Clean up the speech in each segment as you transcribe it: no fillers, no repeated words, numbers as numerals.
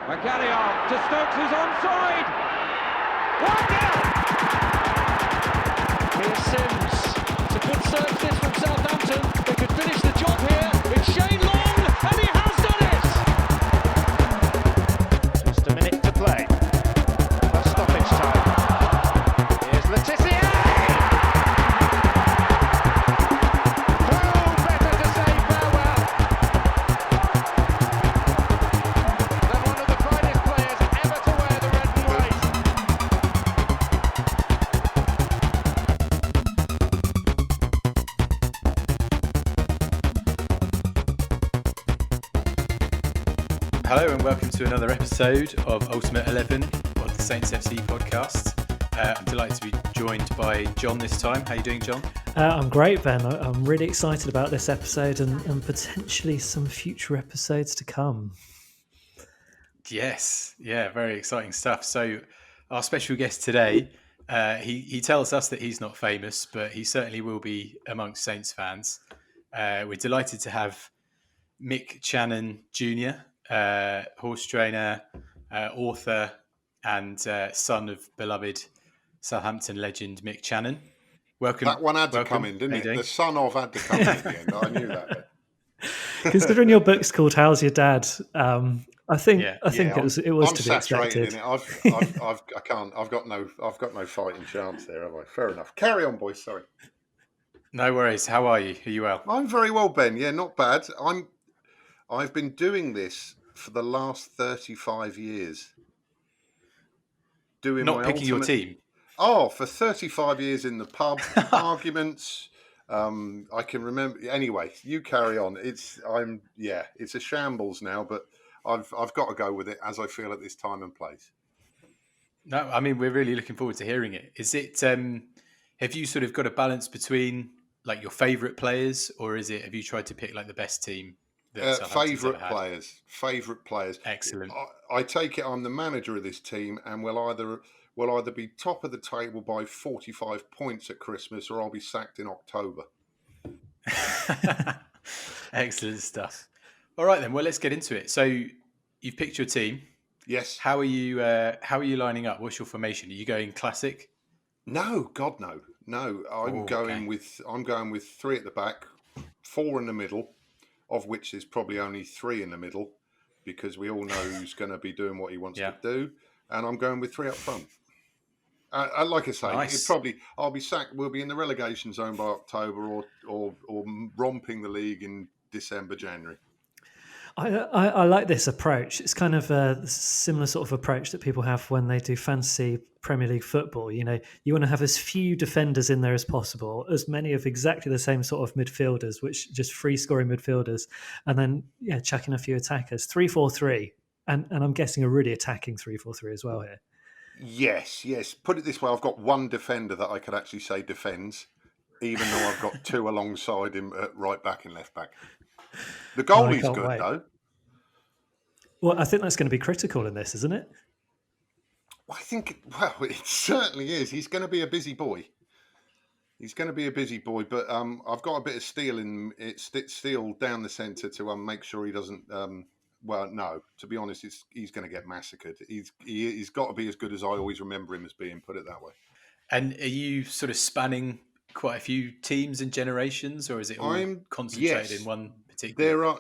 Magalhael to Stokes, who's onside. 1-0. Here's Sims. It's a good serve this from Southampton. They could finish the job here. It's Shane Long, and he has done it. Just a minute to play. That's stoppage time. Here's Letizia. Who better to say farewell than one of the finest players ever to wear the red and white. Hello and welcome to another episode of Ultimate 11 of the Saints FC podcast. I'm delighted to be joined by John this time. How are you doing, John? I'm great, Ben. I'm really excited about this episode and potentially some future episodes to come. Yes, yeah, very exciting stuff. So our special guest today, he tells us that he's not famous, but he certainly will be amongst Saints fans. We're delighted to have Mick Channon Jnr., horse trainer, author, and son of beloved Southampton legend Mick Channon. Welcome. That one had to come in, didn't it? The son of had to come in at the end. I knew that. Considering your book's called "How's Your Dad," I think it was I'm to be expected. In it. I've got no fighting chance there, have I? Fair enough. Carry on, boys. Sorry. No worries. How are you? Are you well? I'm very well, Ben. Yeah, not bad. I've been doing this for the last 35 years. Not picking your team. Oh, for 35 years in the pub, arguments. I can remember. Anyway, you carry on. It's a shambles now, but I've got to go with it as I feel at this time and place. No, I mean, we're really looking forward to hearing it. Is it? Have you sort of got a balance between like your favourite players, or have you tried to pick like the best team? Favourite players. Excellent. I take it I'm the manager of this team, and we'll either be top of the table by 45 points at Christmas, or I'll be sacked in October. Excellent stuff. All right then. Well, let's get into it. So you've picked your team. Yes. How are you lining up? What's your formation? Are you going classic? No, God no. I'm going with 3 at the back, 4 in the middle, of which there's probably only 3 in the middle, because we all know who's going to be doing what he wants to do. And I'm going with 3 up front. Like I say, nice. I'll be sacked. We'll be in the relegation zone by October, or romping the league in December, January. I like this approach. It's kind of a similar sort of approach that people have when they do fantasy Premier League football. You know, you want to have as few defenders in there as possible, as many of exactly the same sort of midfielders, which just free scoring midfielders, and then chuck in a few attackers. 3-4-3, and I'm guessing a really attacking 3-4-3 as well here. Yes. Put it this way: I've got one defender that I could actually say defends, even though I've got 2 alongside him at right back and left back. The goalie's good, though. Well, I think that's going to be critical in this, isn't it? It certainly is. He's going to be a busy boy. But I've got a bit of steel down the centre to make sure he doesn't. To be honest, he's going to get massacred. He's got to be as good as I always remember him as being. Put it that way. And are you sort of spanning quite a few teams and generations, or is it all concentrated in one particular?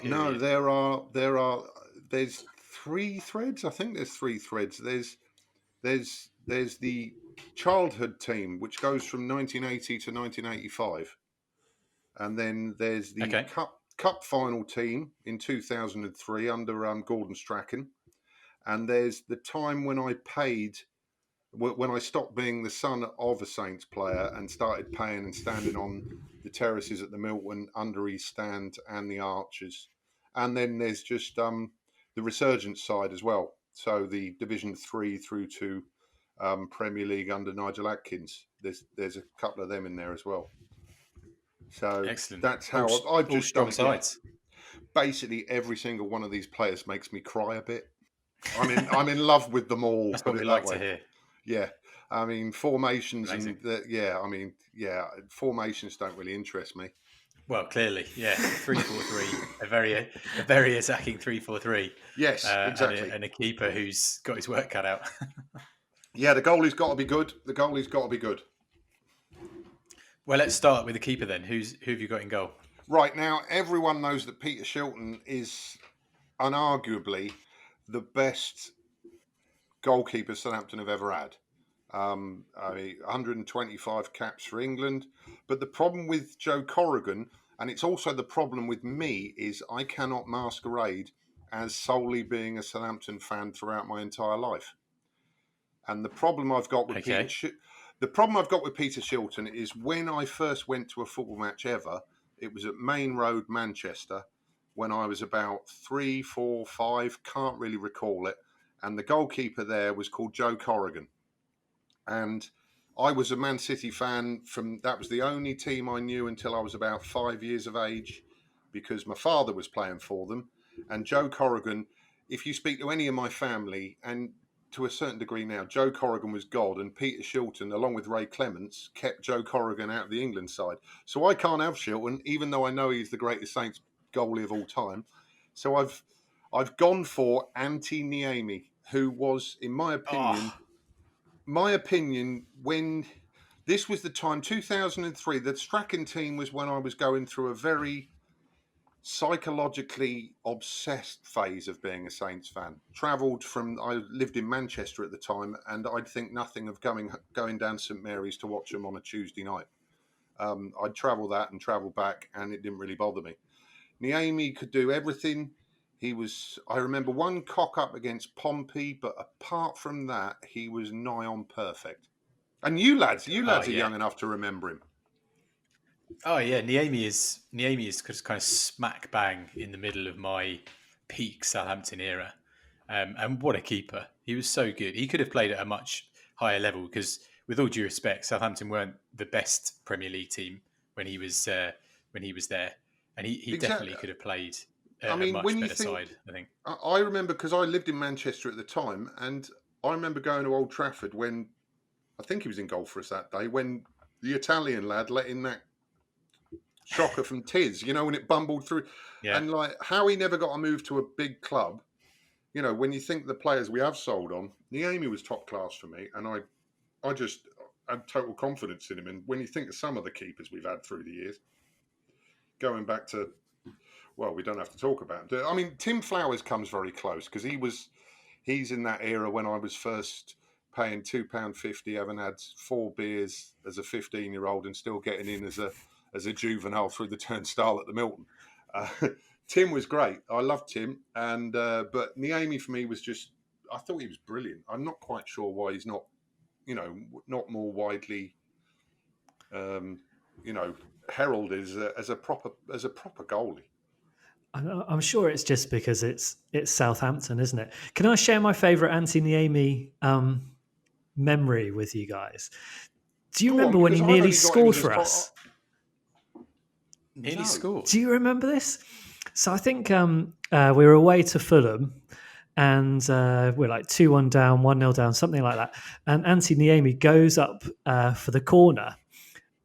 There's 3 threads. I think there's 3 threads. There's the childhood team, which goes from 1980 to 1985, and then there's the cup final team in 2003 under Gordon Strachan, and there's the time when I stopped being the son of a Saints player and started paying and standing on the terraces at the Milton, under East Stand and the Archers. And then there's just the resurgence side as well. So the Division 3 through to Premier League under Nigel Atkins. There's a couple of them in there as well. So excellent. That's how I've just strong sides. Basically, every single one of these players makes me cry a bit. I'm in love with them all. That's what we like to hear. Yeah, I mean formations. Amazing. Formations don't really interest me. Well, clearly, yeah, 3-4-3, a very attacking 3-4-3. Yes, exactly. And a keeper who's got his work cut out. Yeah, the goalie's got to be good. The goalie's got to be good. Well, let's start with the keeper then. Who have you got in goal? Right, now, everyone knows that Peter Shilton is unarguably the best goalkeeper Southampton have ever had. 125 caps for England. But the problem with Joe Corrigan, and it's also the problem with me, is I cannot masquerade as solely being a Southampton fan throughout my entire life. And the problem I've got with Peter Shilton is when I first went to a football match ever, it was at Main Road, Manchester, when I was about 3, 4, 5, can't really recall it. And the goalkeeper there was called Joe Corrigan. And I was a Man City fan that was the only team I knew until I was about 5 years of age, because my father was playing for them. And Joe Corrigan, if you speak to any of my family, and to a certain degree now, Joe Corrigan was God, and Peter Shilton, along with Ray Clements, kept Joe Corrigan out of the England side. So I can't have Shilton, even though I know he's the greatest Saints goalie of all time. So I've gone for Antti Niemi, who was, in my opinion, when this was the time, 2003, the Strachan team was when I was going through a very psychologically obsessed phase of being a Saints fan. I lived in Manchester at the time, and I'd think nothing of going down St Mary's to watch them on a Tuesday night. I'd travel that and travel back, and it didn't really bother me. Niemi could do everything. I remember one cock up against Pompey, but apart from that, he was nigh on perfect. And you lads are young enough to remember him. Oh yeah, Niemi is kind of smack bang in the middle of my peak Southampton era, and what a keeper! He was so good. He could have played at a much higher level because, with all due respect, Southampton weren't the best Premier League team when he was there, and he Exactly. definitely could have played a much better side. I think. I remember because I lived in Manchester at the time, and I remember going to Old Trafford when I think he was in goal for us that day when the Italian lad let in that shocker from Tiz, when it bumbled through. Yeah. And like how he never got a move to a big club, when you think the players we have sold on, Niemi was top class for me, and I just had total confidence in him. And when you think of some of the keepers we've had through the years, going back to, well, we don't have to talk about it. I mean, Tim Flowers comes very close because he's in that era when I was first paying £2.50, having had 4 beers as a 15-year-old and still getting in as a juvenile through the turnstile at the Milton. Tim was great. I loved Tim, and but Niemi for me was just, I thought he was brilliant. I'm not quite sure why he's not, not more widely, heralded as a proper goalie. I'm sure it's just because it's Southampton, isn't it? Can I share my favourite Antti Niemi memory with you guys? Do you remember when he nearly scored for us? Nearly scored. Do you remember this? So I think we were away to Fulham, and we're like 2-1 down, 1-0 down, something like that. And Antti Niemi goes up for the corner.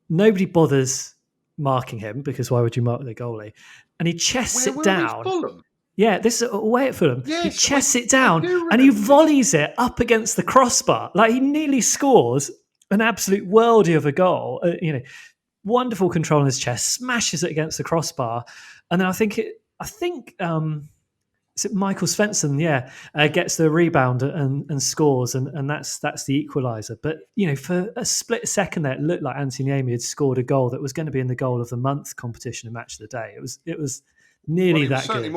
Nobody bothers marking him because why would you mark the goalie? And he chests it down. Fulham? Yeah, this is away at Fulham. Yes, he chests it down and he volleys it up against the crossbar. Like he nearly scores an absolute worldie of a goal. Wonderful control on his chest, smashes it against the crossbar, and then I think is it Michael Svensson? Yeah, gets the rebound and scores, and that's the equaliser. But for a split second there, it looked like Antti Niemi had scored a goal that was going to be in the goal of the month competition and match of the day. It was nearly that good. He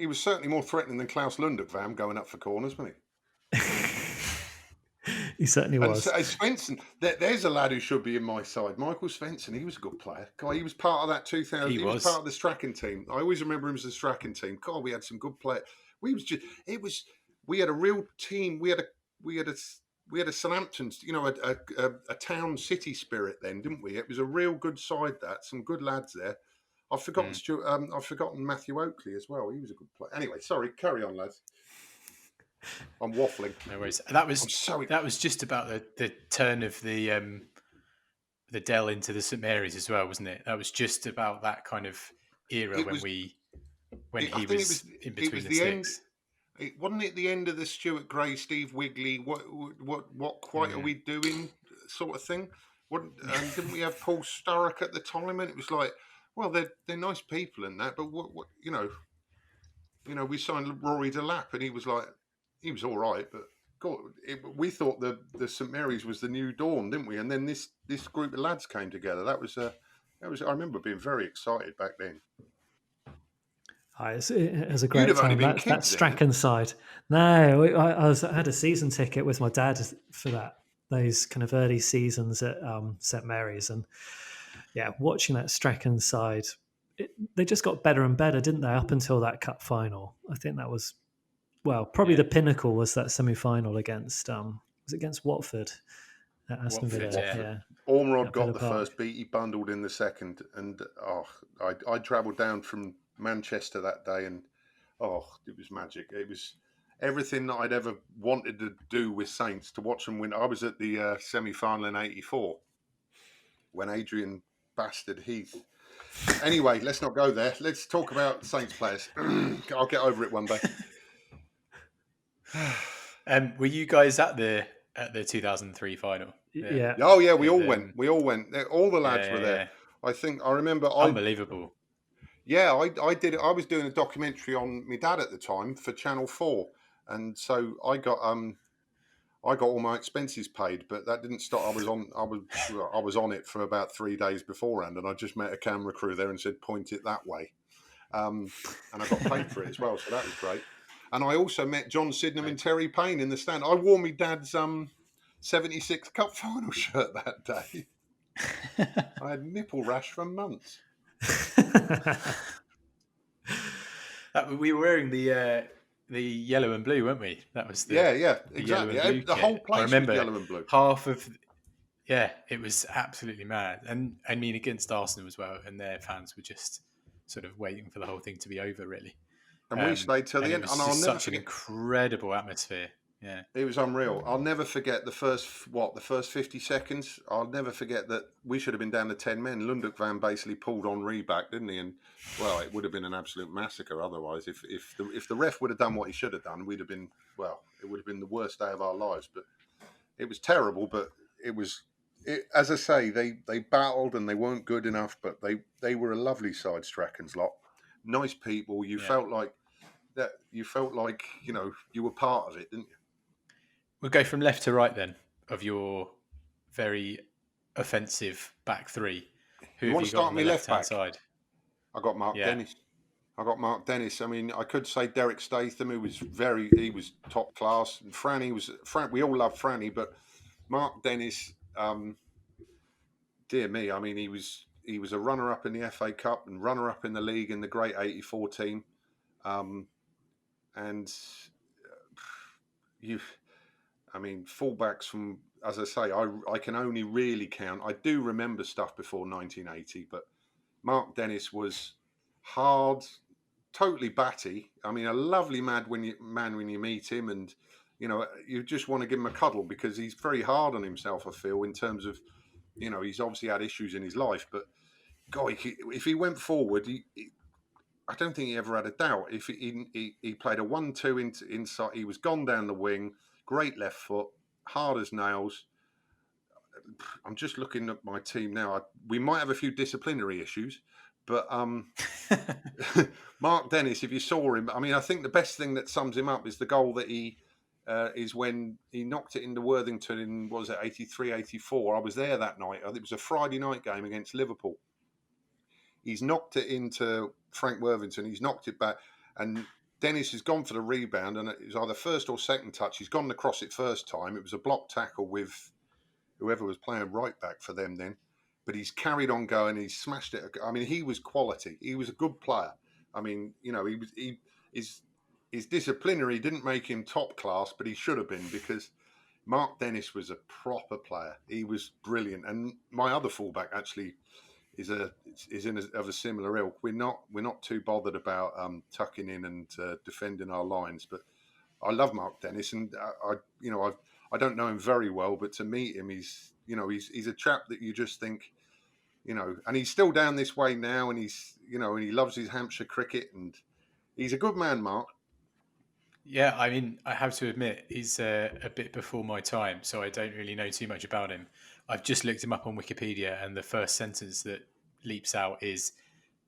was certainly more threatening than Klaus Lundekvam going up for corners, wasn't he? He certainly was. And Svensson, there's a lad who should be in my side. Michael Svensson, he was a good player. God, he was part of that 2000. He was part of the Strachan team. I always remember him as the Strachan team. God, we had some good players. We had a real team. We had a Southampton, a town city spirit then, didn't we? It was a real good side. Some good lads there. I've forgotten I've forgotten Matthew Oakley as well. He was a good player. Anyway, sorry, carry on, lads. I'm waffling. No worries. That was just about the turn of the the Dell into the St Mary's as well, wasn't it? That was just about that kind of era It when was. he I think was in It between was the the end. sticks. Wasn't it the end of the Stuart Gray, Steve Wigley? What quite are we doing? Sort of thing. What didn't we have Paul Sturrock at the time? And it was like, well, they're nice people and that, but what we signed Rory Delap, and he was all right, but God, we thought the St Mary's was the new dawn, didn't we? And then this group of lads came together. That was I remember being very excited back then. It was a You'd great have only time. been That kids Strachan side. No, I had a season ticket with my dad for those kind of early seasons at St Mary's, and yeah, watching that Strachan side, they just got better and better, didn't they? Up until that cup final, I think that was probably the pinnacle was that semi-final against was it against Watford at Aston Villa. Yeah. Ormerod got Villa the Park. first beat. He bundled in the second, and I travelled down from Manchester that day, and it was magic. It was everything that I'd ever wanted to do with Saints, to watch them win. I was at the semi-final in '84 when Adrian bastard Heath. Anyway, let's not go there. Let's talk about Saints players. I'll get over it one day. Were you guys at the 2003 final? Yeah. Oh yeah, we all went. We all went. All the lads were there. Yeah. I think I remember. Unbelievable. I did it. I was doing a documentary on my dad at the time for Channel 4, and so I got all my expenses paid, but that didn't stop. I was on it for about 3 days beforehand, and I just met a camera crew there and said, "Point it that way," and I got paid for it as well, so that was great. And I also met John Sydenham and Terry Payne in the stand. I wore my dad's 76 Cup final shirt that day. I had nipple rash for months. We were wearing the yellow and blue, weren't we? That was exactly. The whole place was yellow and blue. It was absolutely mad. And I mean, against Arsenal as well, and their fans were just sort of waiting for the whole thing to be over, really. And we stayed till the end. It was just such an incredible atmosphere. Yeah, it was unreal. I'll never forget the first 50 seconds. I'll never forget that we should have been down to 10 men. Lunduk Van basically pulled on Reback, didn't he? And it would have been an absolute massacre otherwise. If the ref would have done what he should have done, it would have been the worst day of our lives. But it was terrible. But as I say, they battled and they weren't good enough. But they were a lovely side, Strachan's lot. Nice people. You felt like that. You felt like you were part of it, didn't you? We'll go from left to right then of your very offensive back three. Who you have want you to got start on me the left left-hand back? side? I got Mark Dennis. I mean, I could say Derek Statham, who was he was top class. And Franny, we all love Franny, but Mark Dennis, dear me, I mean, he was a runner-up in the FA Cup and runner-up in the league in the great '84 team. Fullbacks from, as I say, I can only really count. I do remember stuff before 1980, but Mark Dennis was hard, totally batty. I mean, a lovely man when you meet him, and you just want to give him a cuddle because he's very hard on himself. I feel in terms of, he's obviously had issues in his life, but God, if he went forward, I don't think he ever had a doubt. If he played a 1-2 inside, he was gone down the wing. Great left foot, hard as nails. I'm just looking at my team now. We might have a few disciplinary issues, but Mark Dennis, if you saw him, I mean, I think the best thing that sums him up is the goal that he is when he knocked it into Worthington in, what was it, 83, 84. I was there that night. It was a Friday night game against Liverpool. He's knocked it into Frank Worthington. He's knocked it back, and Dennis has gone for the rebound, and it was either first or second touch. He's gone across it first time. It was a block tackle with whoever was playing right back for them then. But he's carried on going. He's smashed it. I mean, he was quality. He was a good player. I mean, his disciplinary didn't make him top class, but he should have been, because Mark Dennis was a proper player. He was brilliant. And my other fullback actually is of a similar ilk. We're not too bothered about tucking in and defending our lines, but I love Mark Dennis, and I don't know him very well, but to meet him, he's he's a chap that you just think, and he's still down this way now, and and he loves his Hampshire cricket, and he's a good man, Mark. Yeah, I mean, I have to admit, he's a bit before my time, so I don't really know too much about him. I've just looked him up on Wikipedia, and the first sentence that leaps out is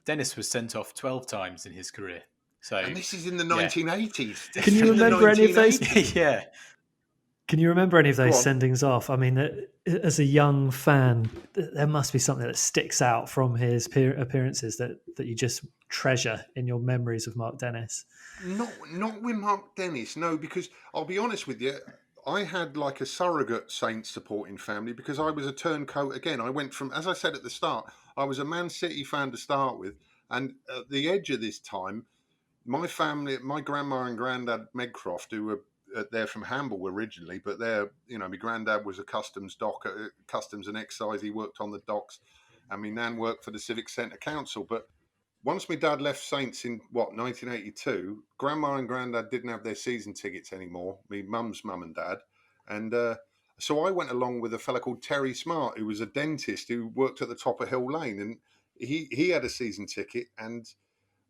Dennis was sent off 12 times in his career. So, And this is in the yeah. 1980s. Can you remember any of those? Yeah. Can you remember any of those Go on. sendings off? I mean, as a young fan, there must be something that sticks out from his appearances that you just treasure in your memories of Mark Dennis. Not with Mark Dennis, no, because I'll be honest with you, I had like a surrogate Saints supporting family because I was a turncoat again. I went from, as I said at the start, I was a Man City fan to start with, and at the edge of this time, my family, my grandma and granddad Megcroft, who were they're from Hamble originally, but my granddad was a customs and excise. He worked on the docks, and my nan worked for the Civic Centre Council. But once my dad left Saints in 1982, grandma and granddad didn't have their season tickets anymore. My mum's mum and dad, and so I went along with a fella called Terry Smart, who was a dentist who worked at the top of Hill Lane, and he had a season ticket, and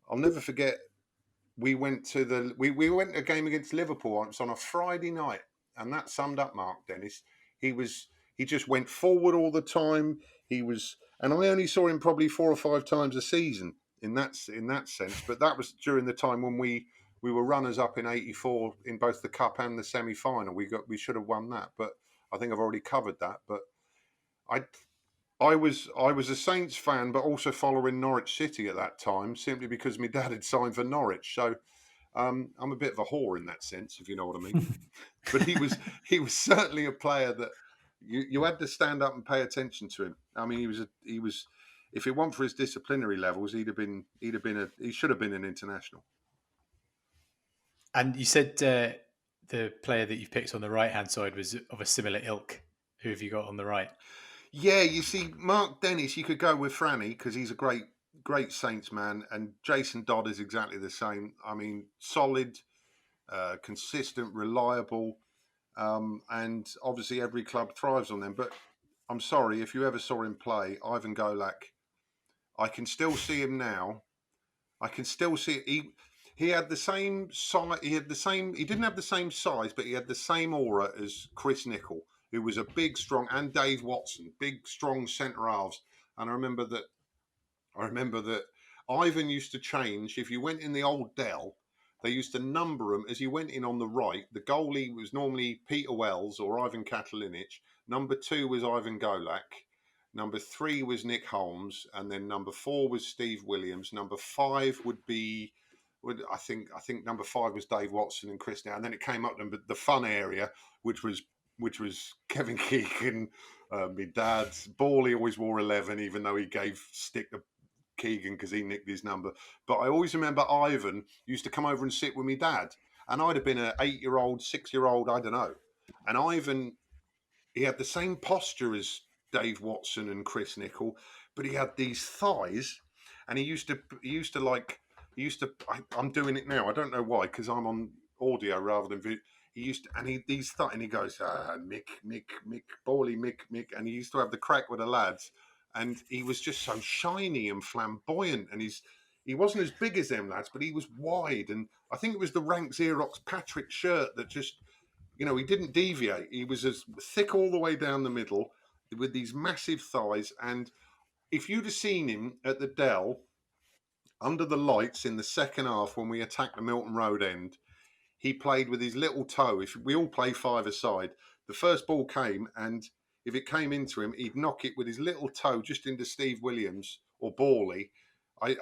I'll never forget. We went to we went to a game against Liverpool once on a Friday night, and that summed up Mark Dennis. He just went forward all the time. And I only saw him probably 4 or 5 times a season in that sense. But that was during the time when we were runners up in '84 in both the cup and the semi final. We should have won that, but I think I've already covered that. But I was a Saints fan, but also following Norwich City at that time, simply because my dad had signed for Norwich. So I'm a bit of a whore in that sense, if you know what I mean. But he was certainly a player that you had to stand up and pay attention to him. I mean, he was if it weren't for his disciplinary levels, he should have been an international. And you said the player that you've picked on the right hand side was of a similar ilk. Who have you got on the right? Yeah, you see, Mark Dennis, you could go with Franny because he's a great Saints man, and Jason Dodd is exactly the same. I mean, solid, consistent, reliable, and obviously every club thrives on them. But I'm sorry, if you ever saw him play, Ivan Golak, I can still see him now. I can still see he had the same size. He didn't have the same size, but he had the same aura as Chris Nicol, who was a big, strong, and Dave Watson, big, strong centre halves. And I remember that Ivan used to change. If you went in the old Dell, they used to number them as you went in on the right. The goalie was normally Peter Wells or Ivan Katalinic. Number 2 was Ivan Golak. Number 3 was Nick Holmes. And then number 4 was Steve Williams. Number 5 I think number 5 was Dave Watson and Chris Now. And then it came up to the fun area, which was Kevin Keegan, my dad's. Bawley always wore 11, even though he gave stick to Keegan because he nicked his number. But I always remember Ivan used to come over and sit with me dad. And I'd have been an 8-year-old, 6-year-old, I don't know. And Ivan, he had the same posture as Dave Watson and Chris Nicol, but he had these thighs, and I'm doing it now. I don't know why, because I'm on audio rather than video. He goes, Mick, Bawley, Mick, and he used to have the crack with the lads, and he was just so shiny and flamboyant, and he wasn't as big as them lads, but he was wide, and I think it was the Rank Xerox Patrick shirt that just, he didn't deviate. He was as thick all the way down the middle with these massive thighs, and if you'd have seen him at the Dell under the lights in the second half when we attacked the Milton Road end, he played with his little toe. If we all play 5-a-side, the first ball came, and if it came into him, he'd knock it with his little toe just into Steve Williams or Bawley. And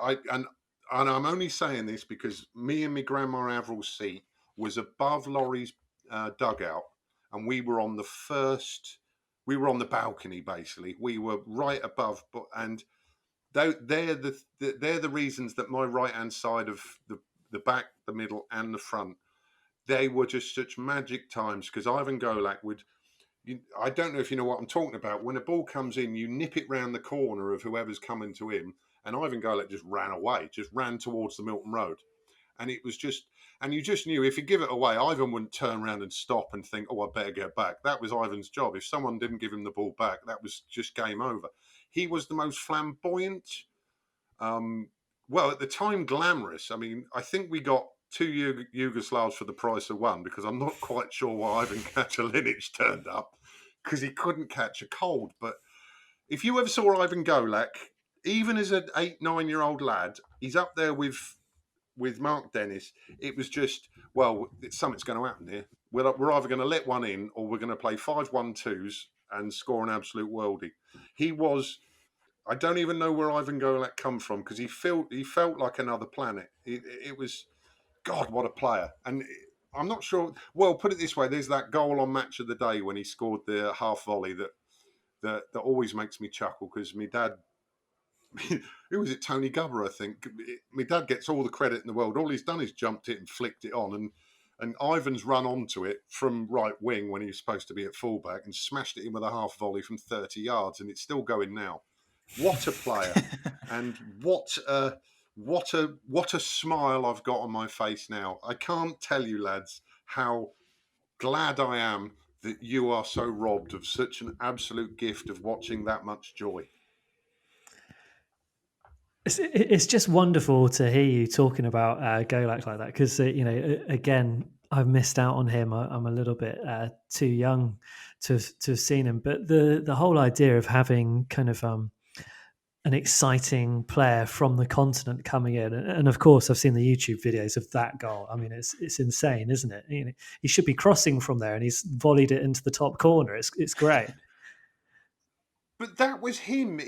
I'm only saying this because me and my grandma Avril's seat was above Laurie's dugout, and we were on the balcony basically. We were right above, and they're the reasons that my right hand side of the back, the middle, and the front, they were just such magic times because Ivan Golak I don't know if you know what I'm talking about. When a ball comes in, you nip it round the corner of whoever's coming to him, and Ivan Golak just ran away, just ran towards the Milton Road. And it was just, and you just knew if you give it away, Ivan wouldn't turn around and stop and think, oh, I better get back. That was Ivan's job. If someone didn't give him the ball back, that was just game over. He was the most flamboyant, well, at the time, glamorous. I mean, I think we got 2 Yugoslavs for the price of one, because I'm not quite sure why Ivan Katalinic turned up, because he couldn't catch a cold. But if you ever saw Ivan Golak, even as an 8-9-year-old lad, he's up there with Mark Dennis. It was just, well, something's going to happen here. We're either going to let one in, or we're going to play 5-1-2s and score an absolute worldie. He was, I don't even know where Ivan Golak come from, because he felt like another planet. It was, God, what a player. And I'm not sure, well, put it this way, there's that goal on Match of the Day when he scored the half volley that always makes me chuckle, because my dad, who was it, Tony Gubber, I think. My dad gets all the credit in the world. All he's done is jumped it and flicked it on, and Ivan's run onto it from right wing when he was supposed to be at fullback and smashed it in with a half volley from 30 yards, and it's still going now. What a player. And what a smile I've got on my face now. I can't tell you, lads, how glad I am that you are so robbed of such an absolute gift of watching that much joy. It's just wonderful to hear you talking about Golak like that, because again, I've missed out on him. I'm a little bit too young to have seen him, but the whole idea of having kind of an exciting player from the continent coming in, and of course I've seen the YouTube videos of that goal. I mean, it's insane, isn't it? He should be crossing from there, and he's volleyed it into the top corner. It's great. But that was him.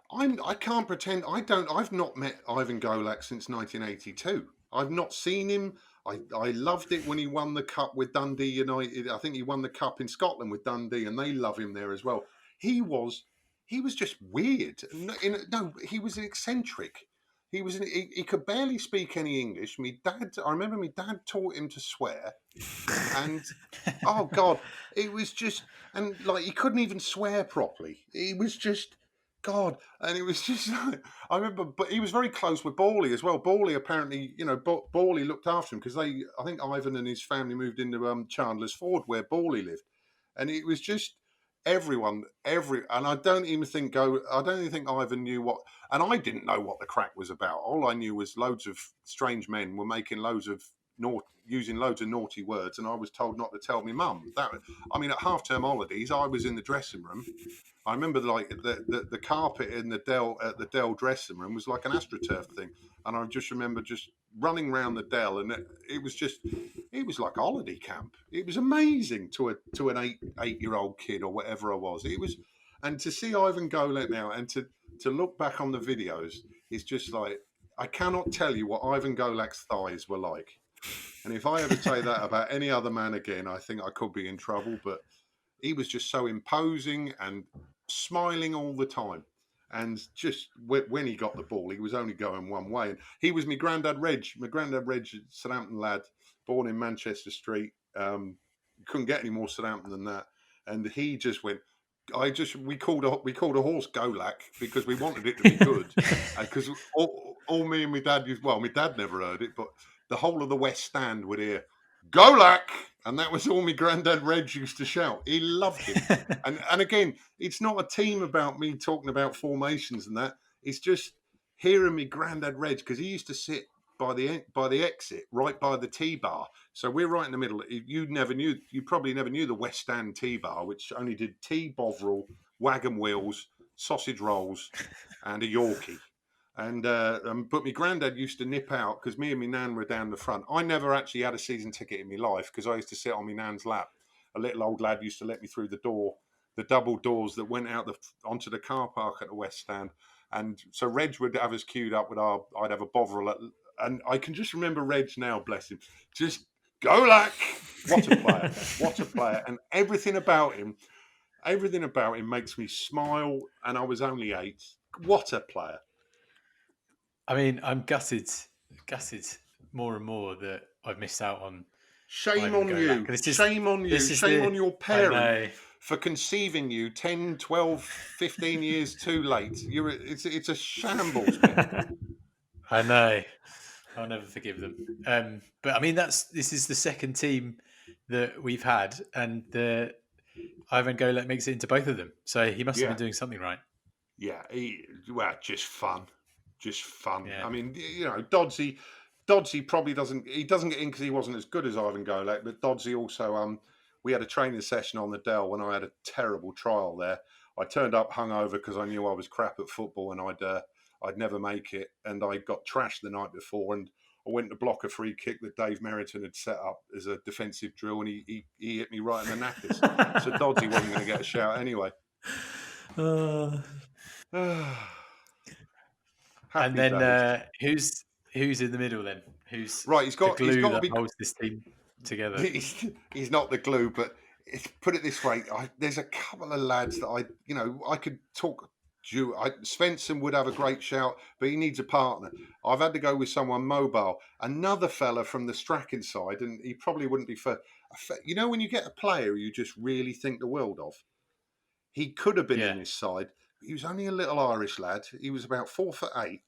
I can't pretend. I've not met Ivan Golak since 1982. I've not seen him. I loved it when he won the cup with Dundee United. I think he won the cup in Scotland with Dundee, and they love him there as well. He was just weird. No, he was eccentric. He could barely speak any English. I remember my dad taught him to swear, and oh God, it was just, and like he couldn't even swear properly. He was just, God, and it was just, I remember, but he was very close with Bawley as well. Bawley apparently, Bawley looked after him, because I think Ivan and his family moved into Chandler's Ford where Bawley lived, and it was just everyone, and I don't even think Ivan knew what, and I didn't know what the crack was about. All I knew was loads of strange men were making using loads of naughty words, and I was told not to tell my mum. At half-term holidays, I was in the dressing room. I remember like the carpet in the Dell dressing room was like an AstroTurf thing, and I just remember just running around the Dell, and it was like a holiday camp. It was amazing to an 8-year-old kid or whatever I was. It was, and to see Ivan Golak now and to look back on the videos, it's just like, I cannot tell you what Ivan Golak's thighs were like. And if I ever say that about any other man again, I think I could be in trouble. But he was just so imposing and smiling all the time. And just when he got the ball, he was only going one way. And he was my granddad Reg, Southampton lad, born in Manchester Street. Couldn't get any more Southampton than that. And he just went, we called a horse Golak because we wanted it to be good. Because all me and my dad my dad never heard it, but the whole of the West Stand would hear Golak, and that was all my granddad Reg used to shout. He loved him. and again, it's not a team about me talking about formations and that. It's just hearing me granddad Reg, because he used to sit by the exit, right by the T-bar. So we're right in the middle. You probably never knew the West Stand T-bar, which only did tea, bovril, wagon wheels, sausage rolls, and a Yorkie. And but my granddad used to nip out, because me and my nan were down the front. I never actually had a season ticket in my life, because I used to sit on my nan's lap. A little old lad used to let me through the door, the double doors that went out onto the car park at the West Stand. And so Reg would have us queued up with I'd have a bovril, and I can just remember Reg now, bless him, just Golak, what a player, what a player, and everything about him makes me smile. And I was only 8. What a player. I mean, I'm gutted more and more that I've missed out on. Shame on you. Shame on you. Shame on your parent for conceiving you 10, 12, 15 years too late. It's a shambles, man. I know. I'll never forgive them. But I mean, this is the second team that we've had, and Ivan Golek makes it into both of them. So he must have been doing something right. Yeah, just fun. Yeah. I mean, Dodsey probably doesn't get in because he wasn't as good as Ivan Golek, but Dodsey also, we had a training session on the Dell when I had a terrible trial there. I turned up hungover because I knew I was crap at football and I'd never make it, and I got trashed the night before, and I went to block a free kick that Dave Merrington had set up as a defensive drill, and he hit me right in the knackers. So Dodsey wasn't going to get a shout anyway. And then who's in the middle then? Who's right? He's got that be, holds this team together. He's not the glue, but put it this way: there's a couple of lads that I could talk. Svensson would have a great shout, but he needs a partner. I've had to go with someone mobile. Another fella from the Strachan side, and he probably wouldn't be for. When you get a player you just really think the world of. He could have been in this side. He was only a little Irish lad. He was about 4'8".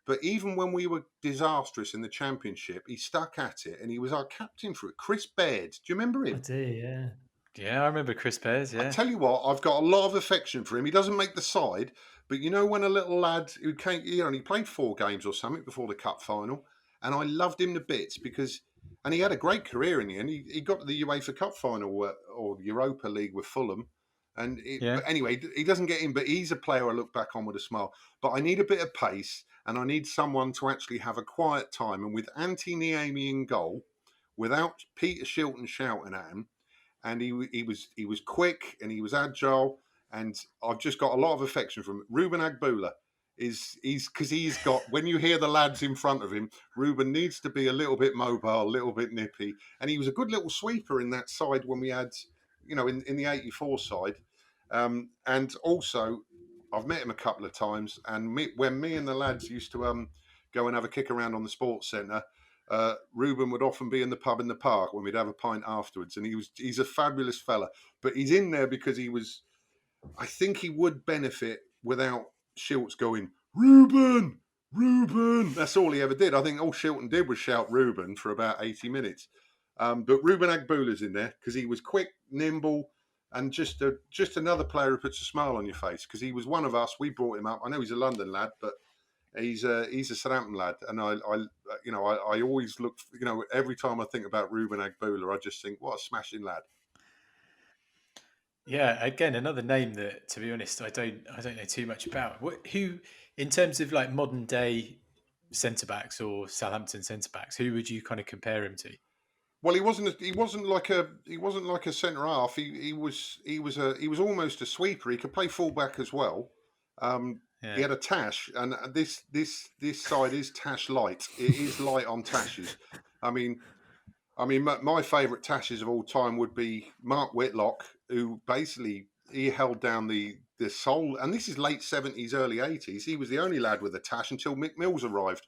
But even when we were disastrous in the Championship, he stuck at it, and he was our captain for it. Chris Baird. Do you remember him? I do, yeah. Yeah, I remember Chris Baird, yeah. I tell you what, I've got a lot of affection for him. He doesn't make the side, but when a little lad who came, he only played 4 games or something before the cup final, and I loved him to bits and he had a great career in the end. He got to the UEFA Cup final or Europa League with Fulham. And but anyway, he doesn't get in, but he's a player I look back on with a smile. But I need a bit of pace, and I need someone to actually have a quiet time. And with Antti Niemi in goal, without Peter Shilton shouting at him, and he was quick and he was agile, and I've just got a lot of affection from him. Ruben Agbula he's because he's got, when you hear the lads in front of him, Ruben needs to be a little bit mobile, a little bit nippy, and he was a good little sweeper in that side when we had. In the 84 side. And also, I've met him a couple of times. And when me and the lads used to go and have a kick around on the sports centre, Ruben would often be in the pub in the park when we'd have a pint afterwards. And he's a fabulous fella. But he's in there because I think he would benefit without Shilts going, Ruben! That's all he ever did. I think all Shilton did was shout Ruben for about 80 minutes. But Ruben Agbula's in there because he was quick, nimble, and just another player who puts a smile on your face. Because he was one of us. We brought him up. I know he's a London lad, but he's a Southampton lad. And I always look. Every time I think about Ruben Agbula, I just think, what a smashing lad. Yeah, again, another name that, to be honest, I don't know too much about. Who, in terms of like modern day centre backs or Southampton centre backs, who would you kind of compare him to? Well, he wasn't like a centre half. He was almost a sweeper. He could play fullback as well. He had a tash, and this side is tash light. It is light on tashes. I mean, my favourite tashes of all time would be Mark Whitlock, who basically he held down the soul. And this is late 70s, early 80s. He was the only lad with a tash until Mick Mills arrived.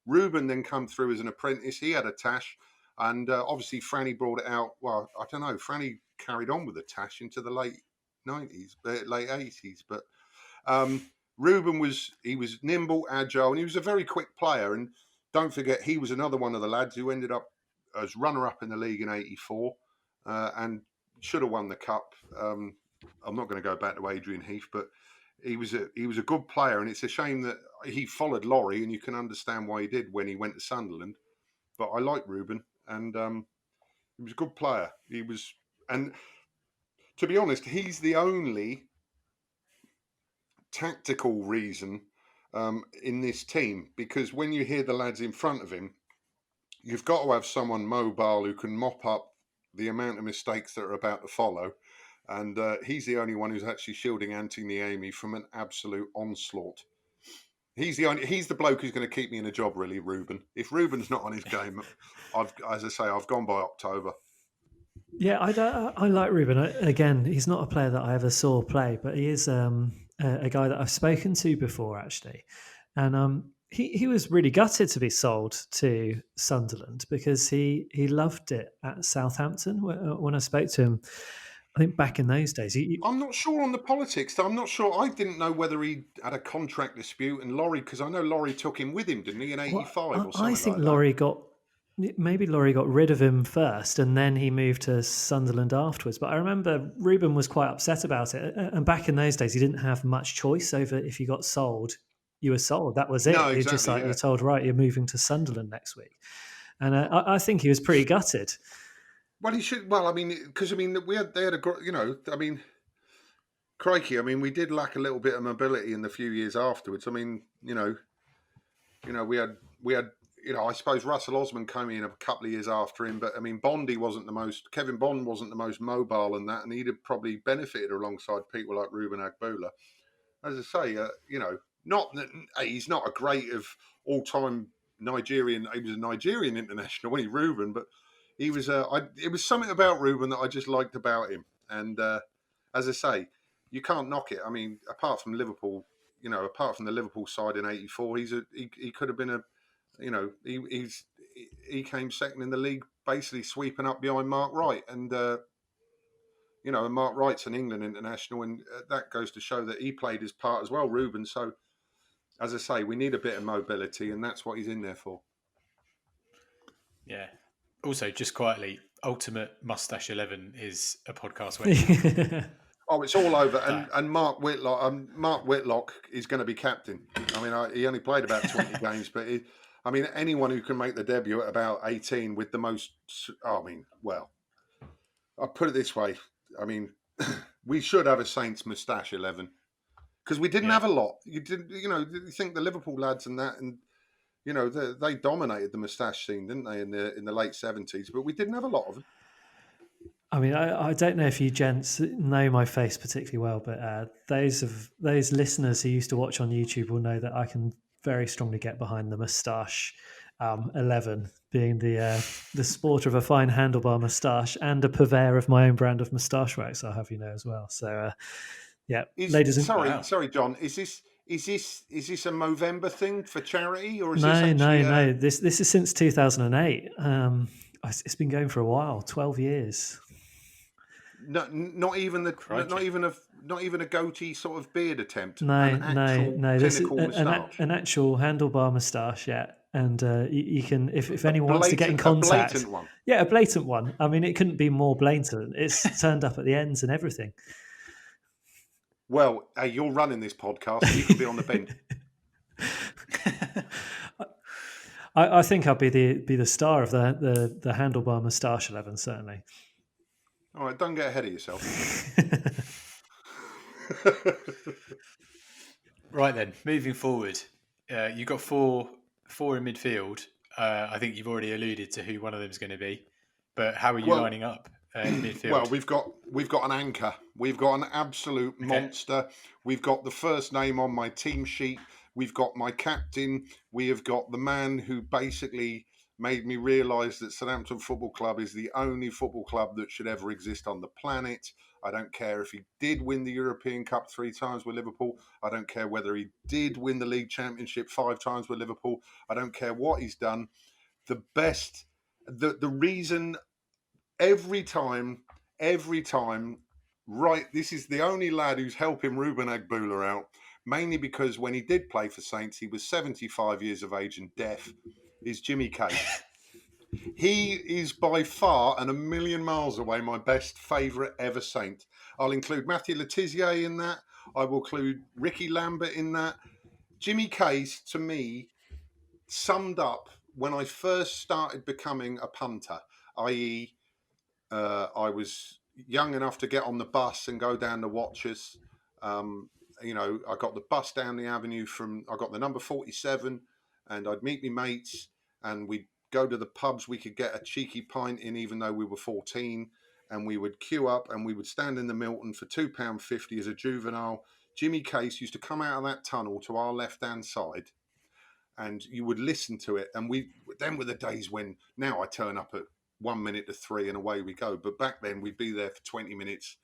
Ruben then come through as an apprentice. He had a tash. And obviously, Franny brought it out. Well, I don't know. Franny carried on with the tash into the late 90s, late 80s. But Ruben was nimble, agile, and he was a very quick player. And don't forget, he was another one of the lads who ended up as runner-up in the league in '84 and should have won the cup. I'm not going to go back to Adrian Heath, but he was a good player, and it's a shame that he followed Laurie, and you can understand why he did when he went to Sunderland. But I like Ruben. And he was a good player. And to be honest, he's the only tactical reason in this team, because when you hear the lads in front of him, you've got to have someone mobile who can mop up the amount of mistakes that are about to follow. And he's the only one who's actually shielding Antti Niemi from an absolute onslaught. He's the bloke who's going to keep me in a job, really, Ruben. If Ruben's not on his game, I've gone by October. Yeah, I like Ruben. Again, he's not a player that I ever saw play, but he is a guy that I've spoken to before, actually. And he was really gutted to be sold to Sunderland because he loved it at Southampton. When I spoke to him I think back in those days, I'm not sure on the politics. I'm not sure. I didn't know whether he had a contract dispute and Laurie, because I know Laurie took him with him, didn't he, in '85 or something I think like Laurie got rid of him first, and then he moved to Sunderland afterwards. But I remember Ruben was quite upset about it. And back in those days, he didn't have much choice over if you got sold. You were sold. That was that. it. No, You're just exactly. like Yeah. you're told, right? You're moving to Sunderland next week, and I think he was pretty gutted. Well, he should. Well, I mean, because they had a, I mean, crikey, I mean, we did lack a little bit of mobility in the few years afterwards. I mean, we had, I suppose Russell Osman came in a couple of years after him, but I mean, Kevin Bond wasn't the most mobile and that, and he'd have probably benefited alongside people like Ruben Agboola. As I say, not that he's not a great of all-time Nigerian. He was a Nigerian international, wasn't he, Ruben? But he was. It was something about Ruben that I just liked about him. And as I say, you can't knock it. I mean, apart from Liverpool, apart from the Liverpool side in '84, he could have been a, he came second in the league, basically sweeping up behind Mark Wright, and and Mark Wright's an England international, and that goes to show that he played his part as well, Ruben. So, as I say, we need a bit of mobility, and that's what he's in there for. Yeah. Also, just quietly, Ultimate Moustache 11 is a podcast waiting. Oh, it's all over, and Mark Whitlock is going to be captain. I mean, he only played about 20 games, but anyone who can make the debut at about 18 with the most. I mean, well, I'll put it this way. I mean, we should have a Saints moustache 11 because we didn't have a lot. You think the Liverpool lads and that, and they dominated the moustache scene, didn't they, in the late 70s? But we didn't have a lot of them. I mean, I don't know if you gents know my face particularly well, but those listeners who used to watch on YouTube will know that I can very strongly get behind the moustache 11, being the sport of a fine handlebar moustache and a purveyor of my own brand of moustache wax. I'll have you know as well. So, ladies and sorry, John, is this a Movember thing for charity, or is no? This is since 2008. It's been going for a while, 12 years. No, not even a goatee sort of beard attempt. No. This is an actual handlebar moustache, yeah. And you can, if anyone wants to get in contact, a blatant one. Yeah, a blatant one. I mean, it couldn't be more blatant. It's turned up at the ends and everything. Well, hey, you're running this podcast. You could be on the bench. I think I'll be the star of the handlebar moustache 11, certainly. All right, don't get ahead of yourself. Right then, moving forward, you've got four in midfield. I think you've already alluded to who one of them is going to be, but how are you lining up in midfield? Well, we've got an anchor. We've got an absolute monster. We've got the first name on my team sheet. We've got my captain. We have got the man who basically made me realise that Southampton Football Club is the only football club that should ever exist on the planet. I don't care if he did win the European Cup 3 times with Liverpool. I don't care whether he did win the League Championship 5 times with Liverpool. I don't care what he's done. The reason every time, right, this is the only lad who's helping Ruben Agboola out, mainly because when he did play for Saints, he was 75 years of age and deaf, is Jimmy Case. He is by far and a million miles away my best favourite ever Saint. I'll include Matthew Letizia in that. I will include Ricky Lambert in that. Jimmy Case, to me, summed up when I first started becoming a punter, i.e., I was young enough to get on the bus and go down to Watchers. I got the bus down the avenue I got the number 47, and I'd meet my mates, and we'd go to the pubs. We could get a cheeky pint in, even though we were 14, and we would queue up, and we would stand in the Milton for £2.50 as a juvenile. Jimmy Case used to come out of that tunnel to our left-hand side, and you would listen to it. And then were the days when now I turn up at 1 minute to 3 and away we go. But back then we'd be there for 20 minutes,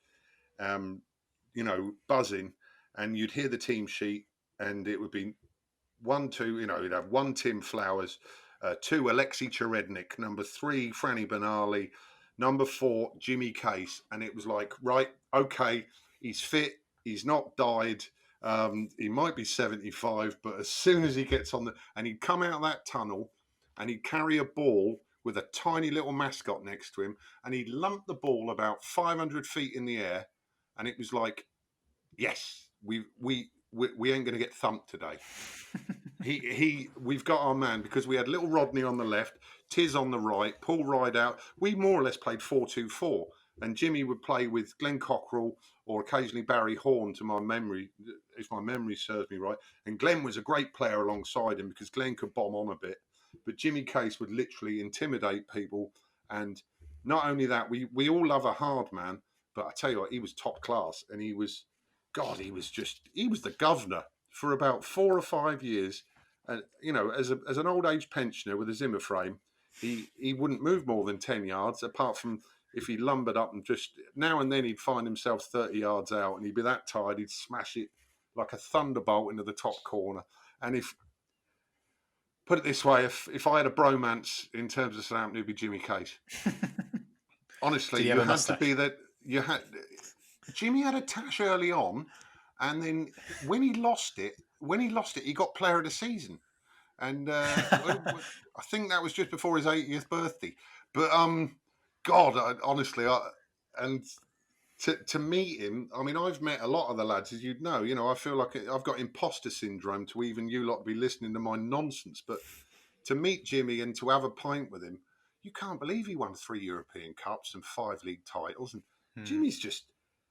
buzzing, and you'd hear the team sheet, and it would be 1, 2, you'd have 1 Tim Flowers, 2 Alexei Cherednik, number 3 Franny Benali, number 4, Jimmy Case. And it was like, right, okay, he's fit, he's not died. He might be 75, but as soon as he gets on and he'd come out of that tunnel and he'd carry a ball with a tiny little mascot next to him, and he'd lump the ball about 500 feet in the air, and it was like, yes, we ain't going to get thumped today. We've got our man, because we had little Rodney on the left, Tiz on the right, Paul Ride out. We more or less played 4-2-4, and Jimmy would play with Glenn Cockrell or occasionally Barry Horn, to my memory, if my memory serves me right. And Glenn was a great player alongside him, because Glenn could bomb on a bit. But Jimmy Case would literally intimidate people. And not only that, we all love a hard man, but I tell you what, he was top class. And he was the governor for about 4 or 5 years. And, as an old age pensioner with a Zimmer frame, he wouldn't move more than 10 yards, apart from if he lumbered up and just now and then he'd find himself 30 yards out, and he'd be that tired, he'd smash it like a thunderbolt into the top corner. And put it this way, if I had a bromance in terms of Southampton, it'd be Jimmy Case. Honestly, you had to be that. Jimmy had a tash early on, and then when he lost it, he got Player of the Season, and I think that was just before his 80th birthday. But honestly, to meet him, I mean, I've met a lot of the lads, as you'd know. I feel like I've got imposter syndrome to even you lot be listening to my nonsense. But to meet Jimmy and to have a pint with him, you can't believe he won 3 European Cups and 5 league titles. And Jimmy's just,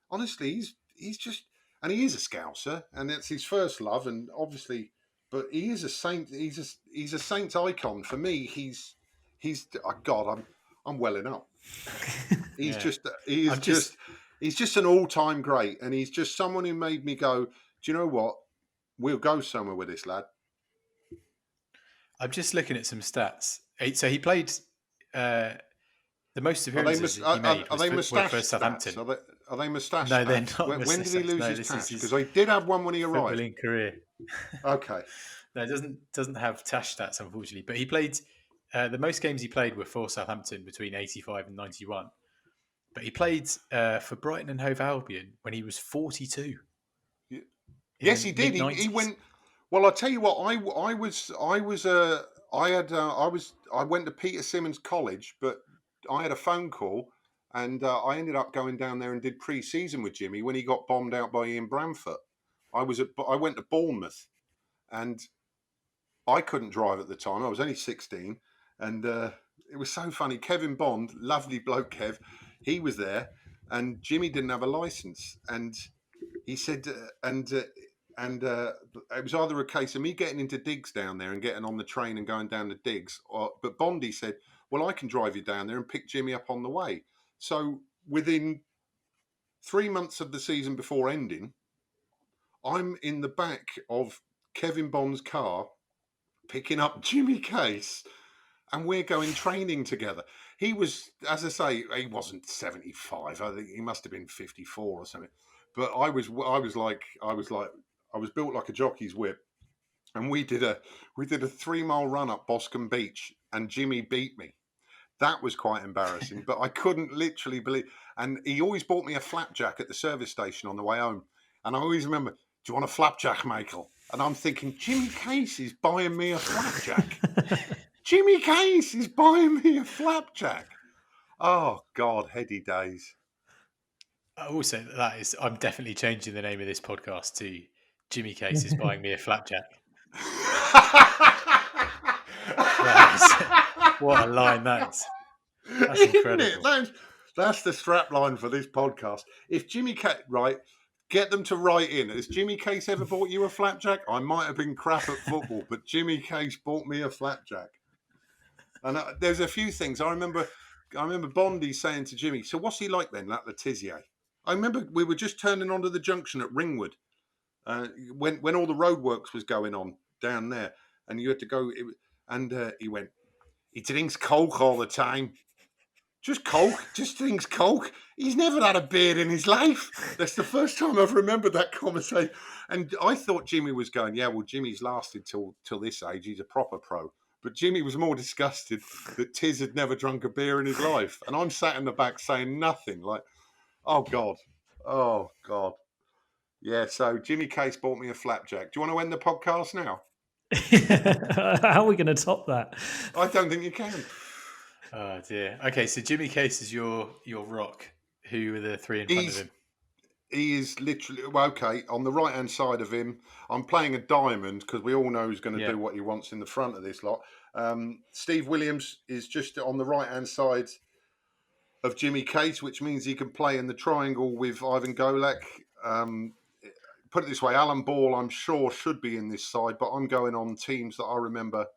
honestly, he's just, and he is a Scouser, and that's his first love, and obviously, but he is a saint. He's a Saints icon for me. He's I'm welling up. He's just an all-time great, and he's just someone who made me go, do you know what? We'll go somewhere with this lad. I'm just looking at some stats. So he played the most appearances he made was for Southampton. Are they moustache? No, they're not. When did he lose his tash? Because I did have one when he arrived. Footballing career. Okay. No, it doesn't have tash stats, unfortunately. But he played the most games he played were for Southampton between 85 and 91. But he played for Brighton and Hove Albion when he was 42. Yes, he did. He went. Well, I'll tell you what. I went to Peter Simmons College, but I had a phone call, and I ended up going down there and did pre-season with Jimmy when he got bombed out by Ian Bramford. I went to Bournemouth, and I couldn't drive at the time. I was only 16, and it was so funny. Kevin Bond, lovely bloke, Kev, he was there, and Jimmy didn't have a license, and he said, it was either a case of me getting into digs down there and getting on the train and going down the digs, but Bondy said, well, I can drive you down there and pick Jimmy up on the way. So within 3 months of the season before ending, I'm in the back of Kevin Bond's car picking up Jimmy Case, and we're going training together. He was, as I say, he wasn't 75. I think he must have been 54 or something. But I was built like a jockey's whip, and we did a 3-mile run up Boscombe Beach, and Jimmy beat me. That was quite embarrassing, but I couldn't literally believe. And he always bought me a flapjack at the service station on the way home, and I always remember, do you want a flapjack, Michael? And I'm thinking, Jimmy Case is buying me a flapjack. Jimmy Case is buying me a flapjack. Oh God, heady days. Also, I'm definitely changing the name of this podcast to Jimmy Case is buying me a flapjack. What a line that's incredible. That's the strap line for this podcast. If Jimmy Case, right, get them to write in. Has Jimmy Case ever bought you a flapjack? I might have been crap at football, but Jimmy Case bought me a flapjack. And there's a few things. I remember Bondy saying to Jimmy, so what's he like then, that Letizier? I remember we were just turning onto the junction at Ringwood when all the roadworks was going on down there, and you had to go. He went, he drinks Coke all the time. Just Coke, just drinks Coke. He's never had a beer in his life. That's the first time I've remembered that conversation. And I thought Jimmy was going, yeah, well, Jimmy's lasted till this age. He's a proper pro. But Jimmy was more disgusted that Tiz had never drunk a beer in his life. And I'm sat in the back saying nothing. Like, oh, God. Oh, God. Yeah, so Jimmy Case bought me a flapjack. Do you want to end the podcast now? How are we going to top that? I don't think you can. Oh dear. Okay, so Jimmy Case is your rock. Who are the three in front of him? He is literally, well, okay, on the right-hand side of him, I'm playing a diamond because we all know he's going to do what he wants in the front of this lot. Steve Williams is just on the right-hand side of Jimmy Case, which means he can play in the triangle with Ivan Golak. Put it this way, Alan Ball, I'm sure, should be in this side, but I'm going on teams that I remember.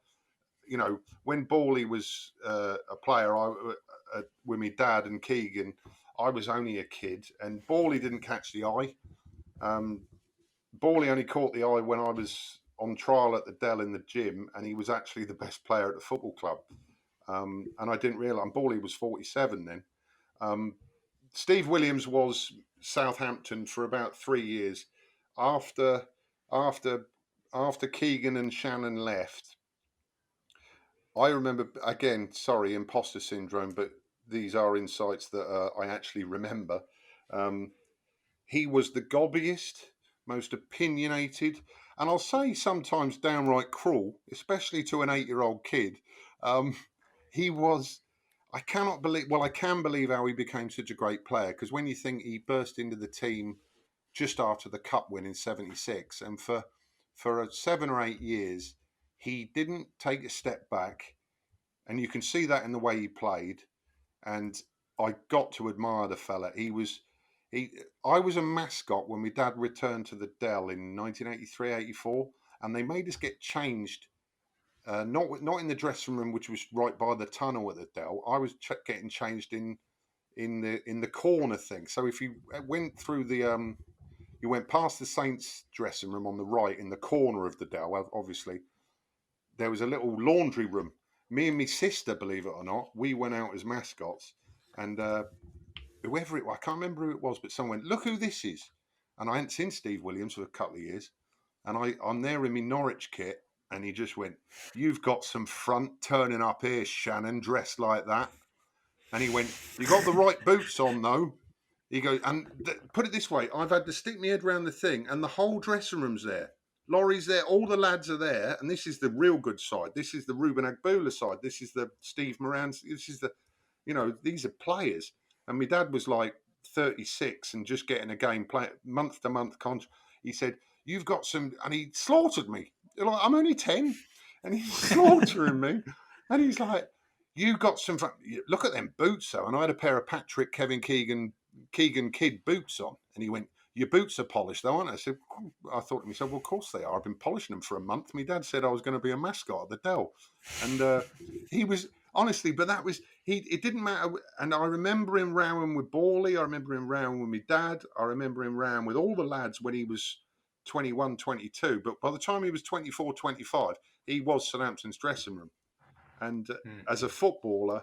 You know, when Bally was a player with my dad and Keegan, I was only a kid, and Bally didn't catch the eye. Bally only caught the eye when I was on trial at the Dell in the gym, and he was actually the best player at the football club. And I didn't realise, Bally was 47 then. Steve Williams was Southampton for about 3 years. After Keegan and Shannon left, I remember, again, sorry, imposter syndrome, but these are insights that I actually remember. He was the gobbiest, most opinionated, and I'll say sometimes downright cruel, especially to an 8-year-old kid. He was, I cannot believe, well, I can believe how he became such a great player, because when you think he burst into the team just after the Cup win in 76, and for 7 or 8 years, he didn't take a step back, and you can see that in the way he played. And I got to admire the fella. I was a mascot when my dad returned to the Dell in 1983-84, and they made us get changed. Not in the dressing room, which was right by the tunnel at the Dell. I was getting changed in the corner thing. So if you went through you went past the Saints dressing room on the right in the corner of the Dell. Obviously, there was a little laundry room. Me and my sister, believe it or not, we went out as mascots, and whoever it was, I can't remember who it was, but someone went, "Look who this is," and I hadn't seen Steve Williams for a couple of years, and I'm there in my Norwich kit, and he just went, "You've got some front turning up here, Shannon, dressed like that," and he went, "You got the right boots on though." He goes, and put it this way, I've had to stick my head around the thing, and the whole dressing room's there. Laurie's there, all the lads are there, and this is the real good side. This is the Ruben Agbula side. This is the Steve Moran. This is the, these are players. And my dad was like 36 and just getting a game play month to month contract. He said, "You've got some," and he slaughtered me. Like, I'm only 10, and he's slaughtering me. And he's like, "You got some, look at them boots though." And I had a pair of Patrick, Kevin Keegan Kidd boots on, and he went, "Your boots are polished though, aren't they?" I thought to myself, well, of course they are. I've been polishing them for a month. My dad said I was going to be a mascot at the Dell, and he was, honestly, but that was, it didn't matter. And I remember him rowing with Bally. I remember him rowing with my dad. I remember him rowing with all the lads when he was 21, 22. But by the time he was 24, 25, he was Southampton's dressing room. And as a footballer,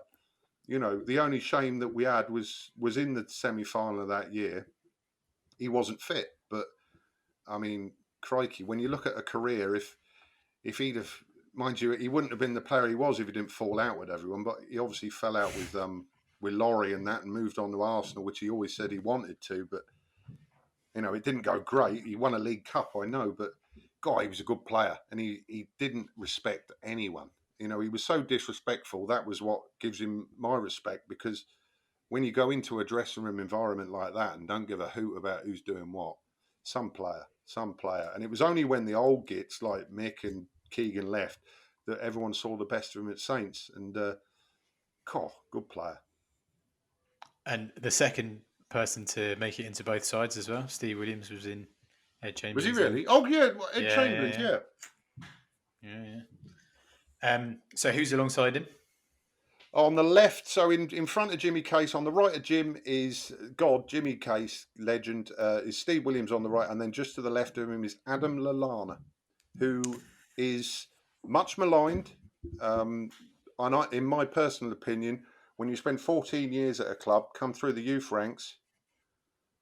the only shame that we had was in the semi-final of that year, he wasn't fit. But, I mean, crikey, when you look at a career, if he'd have, mind you, he wouldn't have been the player he was if he didn't fall out with everyone. But he obviously fell out with Laurie and that, and moved on to Arsenal, which he always said he wanted to. But, it didn't go great. He won a League Cup, I know. But, God, he was a good player. And he didn't respect anyone. He was so disrespectful. That was what gives him my respect, because when you go into a dressing room environment like that and don't give a hoot about who's doing what, some player. And it was only when the old gits like Mick and Keegan left that everyone saw the best of him at Saints. And, good player. And the second person to make it into both sides as well, Steve Williams, was in Ed Chamberlain. Was he really? Oh, yeah, Ed Chamberlain, yeah. So who's alongside him? On the left, so in front of Jimmy Case, on the right of Jim is Jimmy Case, legend, is Steve Williams on the right, and then just to the left of him is Adam Lallana, who is much maligned. And in my personal opinion, when you spend 14 years at a club, come through the youth ranks,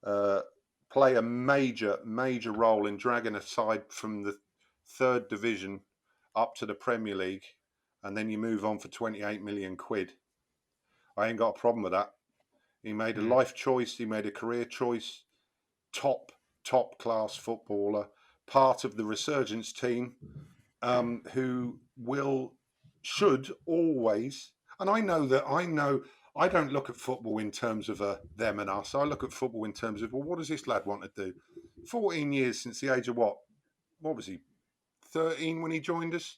play a major role in dragging a side from the third division up to the Premier League, and then you move on for 28 million quid. I ain't got a problem with that. He made a life choice. He made a career choice. Top class footballer, part of the resurgence team, who should always. And I don't look at football in terms of them and us. I look at football in terms of, well, what does this lad want to do? 14 years since the age of what was he? 13 when he joined us,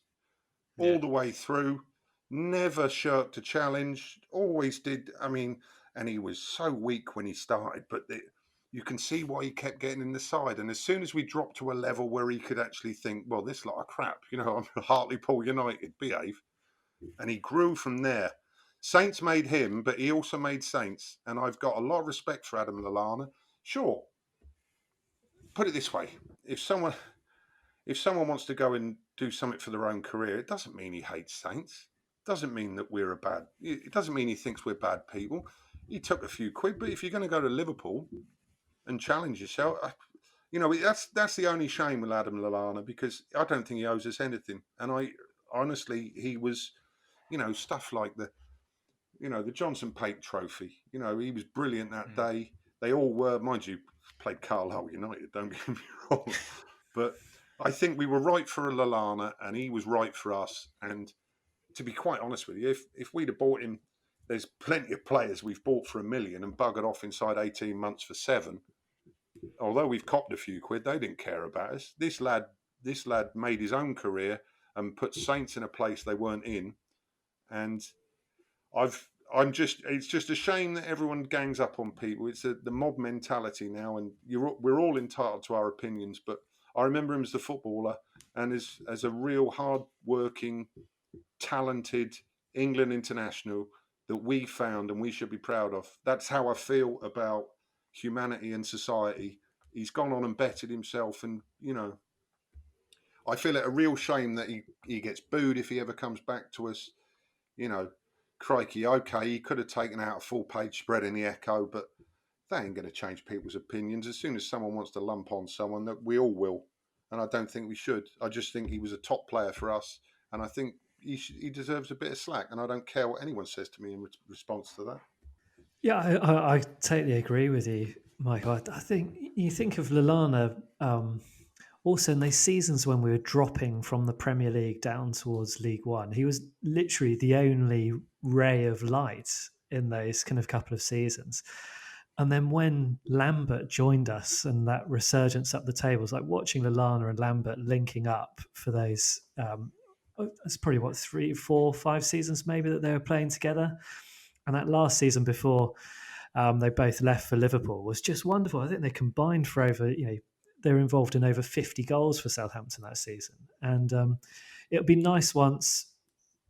all the way through. Never shirked a challenge. Always did. I mean, and he was so weak when he started, but you can see why he kept getting in the side. And as soon as we dropped to a level where he could actually think, well, this lot of crap, I'm Hartlepool United, behave. And he grew from there. Saints made him, but he also made Saints. And I've got a lot of respect for Adam Lallana. Sure. Put it this way. If someone wants to go and do something for their own career, it doesn't mean he hates Saints. It doesn't mean that it doesn't mean he thinks we're bad people. He took a few quid, but if you're going to go to Liverpool and challenge yourself, that's the only shame with Adam Lallana, because I don't think he owes us anything. And I honestly, he was, stuff like the Johnson Pate Trophy. He was brilliant that day. They all were, mind you, played Carlisle United, don't get me wrong. But I think we were right for Lallana and he was right for us. And to be quite honest with you, if we'd have bought him, there's plenty of players we've bought for $1 million and buggered off inside 18 months for 7. Although we've copped a few quid, they didn't care about us. This lad made his own career and put Saints in a place they weren't in. And it's just a shame that everyone gangs up on people. It's the mob mentality now, and we're all entitled to our opinions. But I remember him as a footballer and as a real hard-working, talented England international that we found and we should be proud of. That's how I feel about humanity and society. He's gone on and bettered himself, and I feel it a real shame that he gets booed if he ever comes back to us. Crikey, okay, he could have taken out a full-page spread in the Echo, but that ain't going to change people's opinions. As soon as someone wants to lump on someone, that we all will, and I don't think we should. I just think he was a top player for us, and I think he deserves a bit of slack, and I don't care what anyone says to me in response to that. Yeah, I totally agree with you, Michael. I think you think of Lallana also in those seasons when we were dropping from the Premier League down towards League One. He was literally the only ray of light in those kind of couple of seasons. And then when Lambert joined us and that resurgence up the tables, like watching Lallana and Lambert linking up for those, it's probably 3, 4, 5 seasons maybe that they were playing together. And that last season before they both left for Liverpool was just wonderful. I think they combined for over, they were involved in over 50 goals for Southampton that season. And it'll be nice once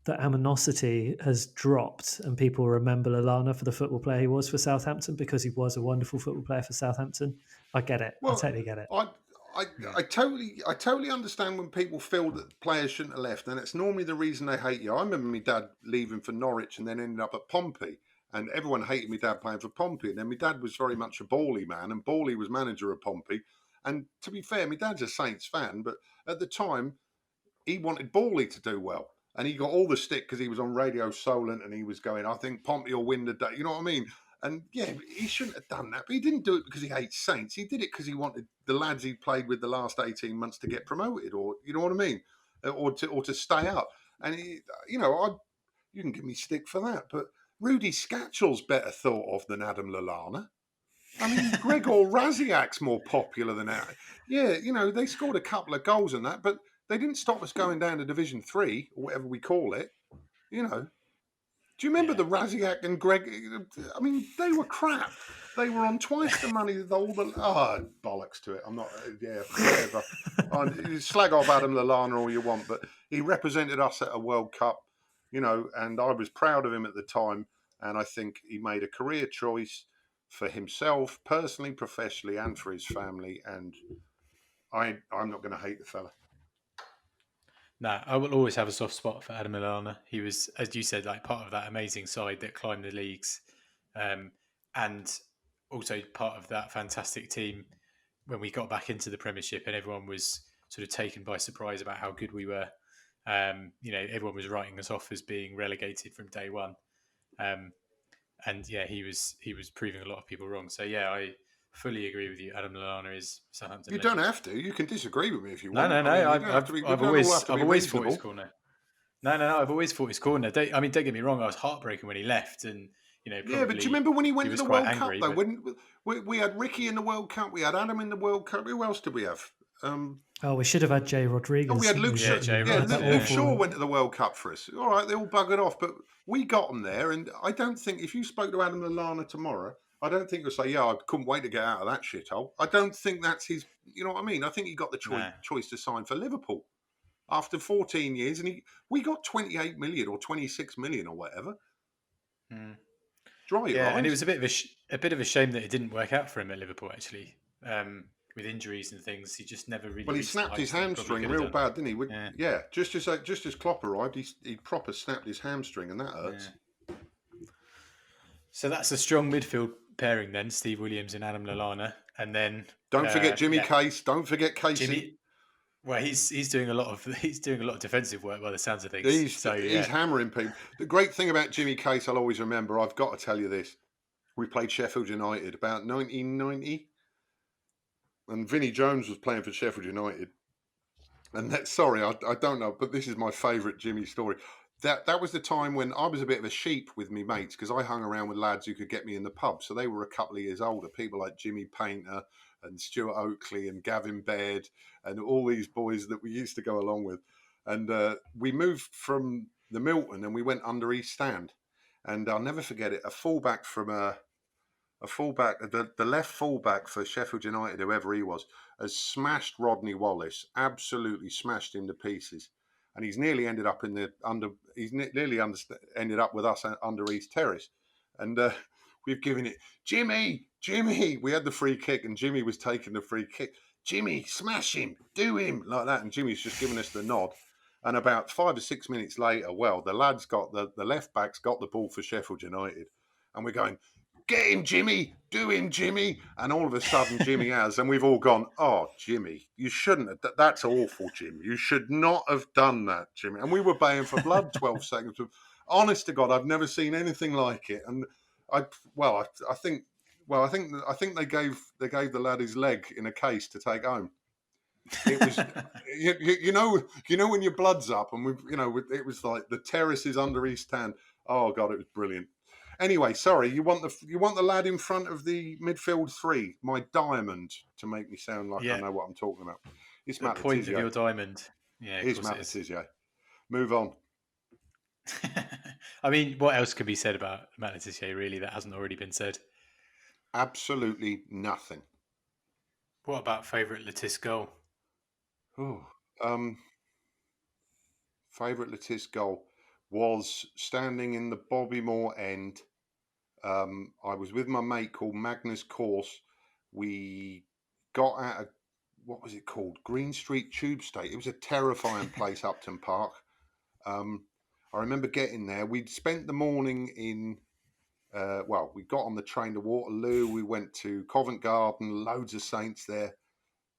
that animosity has dropped and people remember Lallana for the football player he was for Southampton, because he was a wonderful football player for Southampton. I get it. Well, I totally get it. I totally understand when people feel that players shouldn't have left, and it's normally the reason they hate you. I remember my dad leaving for Norwich and then ended up at Pompey, and everyone hated my dad playing for Pompey. And then my dad was very much a Bawley man, and Bawley was manager of Pompey. And to be fair, my dad's a Saints fan, but at the time, he wanted Bawley to do well. And he got all the stick because he was on Radio Solent and he was going, I think Pompey will win the day. You know what I mean? And yeah, he shouldn't have done that. But he didn't do it because he hates Saints. He did it because he wanted the lads he played with the last 18 months to get promoted, or you know what I mean? Or to stay up. And, you can give me stick for that. But Rudy Scatchell's better thought of than Adam Lallana. I mean, Gregor Raziak's more popular than that. Yeah, they scored a couple of goals in that, but they didn't stop us going down to Division 3, or whatever we call it. Do you remember the Raziak and Greg? I mean, they were crap. They were on twice the money that all the... bollocks to it. I'm not... Yeah, whatever. Slag off Adam Lallana all you want, but he represented us at a World Cup, and I was proud of him at the time, and I think he made a career choice for himself, personally, professionally, and for his family, and I'm not going to hate the fella. No, I will always have a soft spot for Adam Lallana. He was, as you said, like part of that amazing side that climbed the leagues, and also part of that fantastic team when we got back into the Premiership and everyone was sort of taken by surprise about how good we were. Everyone was writing us off as being relegated from day one. And yeah, he was proving a lot of people wrong. So yeah, I fully agree with you. Adam Lallana is Southampton. You legend. don't have to. You can disagree with me if you No, want. no, no. I've always thought his corner. No, I've always thought his corner. Don't get me wrong. I was heartbroken when he left, and yeah, but do you remember when he went to the World Cup though? But... When we had Ricky in the World Cup, we had Adam in the World Cup. Who else did we have? We should have had Jay Rodriguez. Oh, we had Luke Shaw. Luke Shaw went to the World Cup for us. All right, they all buggered off, but we got them there. And I don't think if you spoke to Adam Lallana tomorrow, I don't think he'll say, "Yeah, I couldn't wait to get out of that shithole." I don't think that's his. You know what I mean? I think he got the choice to sign for Liverpool after 14 years, and we got 28 million or 26 million or whatever. Dry your eyes. And it was a bit of a shame that it didn't work out for him at Liverpool. Actually, with injuries and things, he just never really. Well, he snapped his hamstring real bad, didn't he? Yeah. Just as Klopp arrived, he proper snapped his hamstring, and that hurts. Yeah. So that's a strong midfield pairing then: Steve Williams and Adam Lallana, and then don't forget Jimmy Case. Don't forget Casey. Well, he's doing a lot of defensive work by the sounds of things. He's hammering people. The great thing about Jimmy Case, I'll always remember. I've got to tell you this: we played Sheffield United about 1990, and Vinnie Jones was playing for Sheffield United. And I don't know, but this is my favourite Jimmy story. That was the time when I was a bit of a sheep with me mates because I hung around with lads who could get me in the pub. So they were a couple of years older, people like Jimmy Painter and Stuart Oakley and Gavin Baird and all these boys that we used to go along with. And we moved from the Milton and we went under East Stand. And I'll never forget it, the left fullback for Sheffield United, whoever he was, has smashed Rodney Wallace, absolutely smashed him to pieces. And he's nearly ended up ended up with us under East Terrace. And we've given it, Jimmy. We had the free kick and Jimmy was taking the free kick. Jimmy, smash him, do him, like that. And Jimmy's just giving us the nod. And about 5 or 6 minutes later, the lads got the left backs got the ball for Sheffield United. And we're going, get him, Jimmy, do him, Jimmy. And all of a sudden, Jimmy has. And we've all gone, oh, Jimmy, you shouldn't have. That's awful, Jimmy. You should not have done that, Jimmy. And we were baying for blood 12 seconds. Honest to God, I've never seen anything like it. And I think they gave the lad his leg in a case to take home. It was, you know when your blood's up and it was like the terraces under East Stand. Oh God, it was brilliant. Anyway, sorry, you want the lad in front of the midfield three, my diamond, to make me sound like I know what I'm talking about. It's the point of your diamond. Yeah, here's Matt Letizia. Move on. I mean, what else can be said about Matt Letizia, really, that hasn't already been said? Absolutely nothing. What about favourite Letizia goal? Favourite Letizia goal was standing in the Bobby Moore end. I was with my mate called Magnus Course. We got out of, what was it called? Green Street Tube State. It was a terrifying place, Upton Park. I remember getting there. We'd spent the morning in, we got on the train to Waterloo. We went to Covent Garden, loads of Saints there.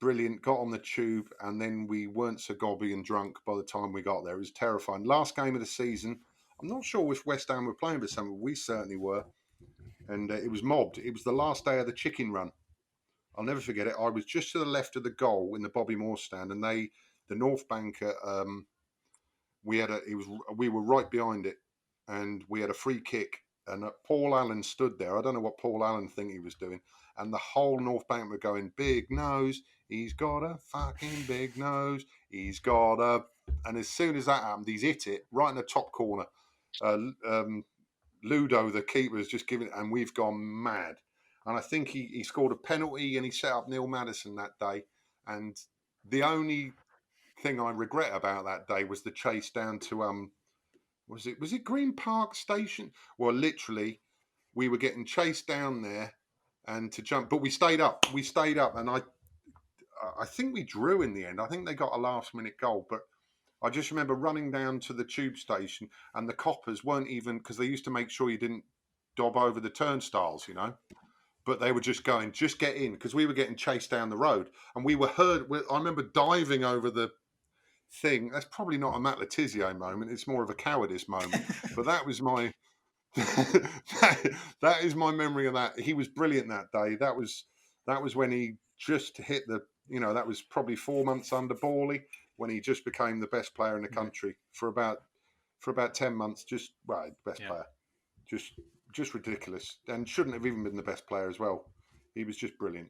Brilliant. Got on the tube, and then we weren't so gobby and drunk by the time we got there. It was terrifying. Last game of the season. I'm not sure if West Ham were playing for something, but we certainly were. And it was mobbed. It was the last day of the chicken run. I'll never forget it. I was just to the left of the goal in the Bobby Moore stand, and the North Banker, we were right behind it, and we had a free kick, and Paul Allen stood there. I don't know what Paul Allen think he was doing, and the whole North Bank were going, big nose, he's got a fucking big nose, he's got a... And as soon as that happened, he's hit it right in the top corner. Ludo, the keeper, has just given it, and we've gone mad. And I think he scored a penalty and he set up Neil Maddison that day. And the only thing I regret about that day was the chase down to was it Green Park Station? Well, literally, we were getting chased down there and to jump, but we stayed up, and I think we drew in the end. I think they got a last minute goal, but I just remember running down to the tube station, and the coppers weren't even, because they used to make sure you didn't dob over the turnstiles, but they were just going, just get in, because we were getting chased down the road, and we were heard. I remember diving over the thing. That's probably not a Matt Letizia moment. It's more of a cowardice moment. But that was my that is my memory of that. He was brilliant that day. That was when he just hit the. That was probably 4 months under Borley when he just became the best player in the country for about 10 months. Best player, just ridiculous, and shouldn't have even been the best player as well. He was just brilliant.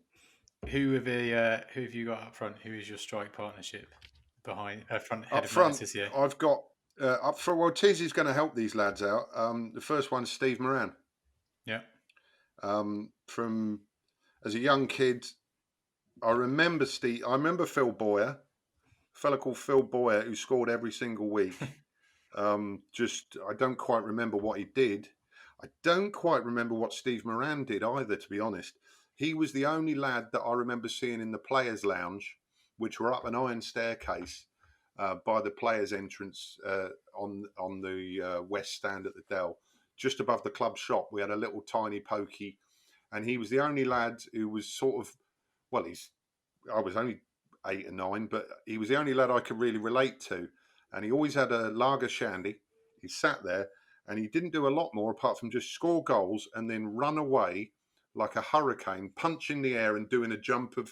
Who have you got up front? Who is your strike partnership behind front head Up of front, Manchester, yeah. I've got up front. Well, Tizzy's going to help these lads out. The first one's Steve Moran. Yeah. From as a young kid, I remember Steve. I remember Phil Boyer, a fella called Phil Boyer, who scored every single week. I don't quite remember what he did. I don't quite remember what Steve Moran did either, to be honest. He was the only lad that I remember seeing in the players' lounge, which were up an iron staircase by the players' entrance on the west stand at the Dell, just above the club shop. We had a little tiny pokey, and he was the only lad who was sort of, I was only 8 or 9, but he was the only lad I could really relate to. And he always had a lager shandy. He sat there and he didn't do a lot more apart from just score goals and then run away like a hurricane, punching the air and doing a jump of.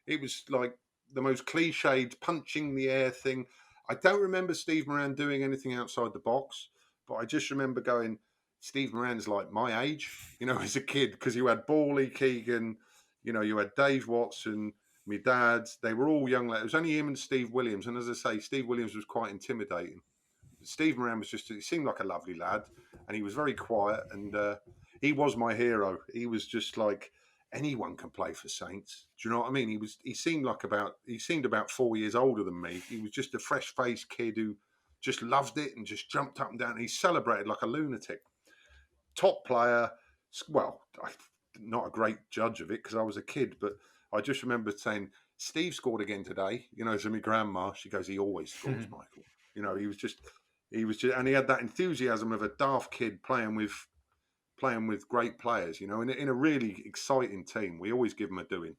It was like the most cliched punching the air thing. I don't remember Steve Moran doing anything outside the box, but I just remember going, Steve Moran's like my age, as a kid, because you had Borley, Keegan, you had Dave Watson, my dad. They were all young lads. It was only him and Steve Williams. And as I say, Steve Williams was quite intimidating. Steve Moran was he seemed like a lovely lad, and he was very quiet, and he was my hero. He was just like, anyone can play for Saints. Do you know what I mean? He seemed about 4 years older than me. He was just a fresh-faced kid who just loved it and just jumped up and down. He celebrated like a lunatic. Top player. Well, I'm not a great judge of it because I was a kid, but I just remember saying, Steve scored again today. To my grandma, she goes, he always scores, Michael. He was just, and he had that enthusiasm of a daft kid playing with great players, in a really exciting team. We always give him a doing.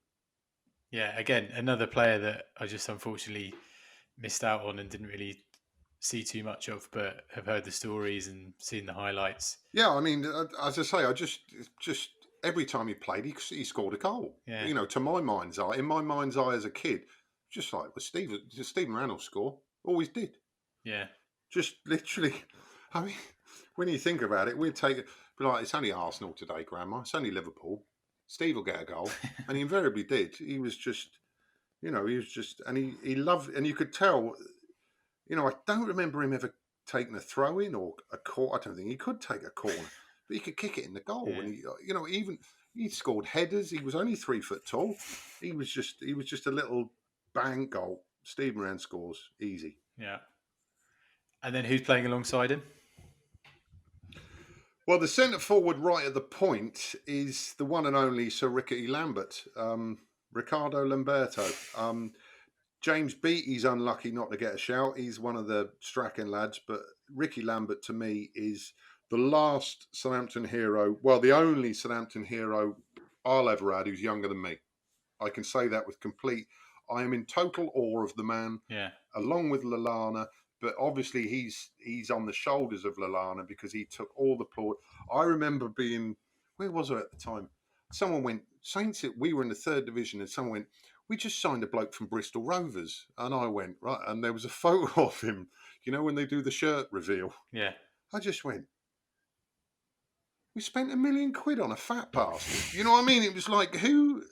Yeah, again, another player that I just unfortunately missed out on and didn't really see too much of, but have heard the stories and seen the highlights. Yeah, I mean, as I say, I just every time he played, he scored a goal. Yeah. To my mind's eye, in my mind's eye as a kid, just like Steve Moran will score, always did. Yeah. Just literally, I mean, when you think about it, we'd take it, but like, it's only Arsenal today, Grandma. It's only Liverpool. Steve will get a goal, and he invariably did. He was just, and he loved, and you could tell, I don't remember him ever taking a throw in or a corner. I don't think he could take a corner, but he could kick it in the goal. Yeah. And he scored headers. He was only 3 foot tall. He was just a little bang goal. Steve Moran scores easy. Yeah. And then who's playing alongside him? Well, the centre forward right at the point is the one and only Sir Ricky Lambert, Ricardo Lamberto. James Beattie's unlucky not to get a shout. He's one of the Strachan lads, but Ricky Lambert to me is the last Southampton hero, well, the only Southampton hero I'll ever had who's younger than me. I can say that with complete. I am in total awe of the man, along with Lallana. But obviously he's on the shoulders of Lallana because he took all the applaud. I remember being, where was I at the time? Someone went, Saints, we were in the 3rd division, and someone went, we just signed a bloke from Bristol Rovers. And I went, right. And there was a photo of him, when they do the shirt reveal. Yeah. I just went, we spent £1 million on a fat bastard. You know what I mean? It was like, who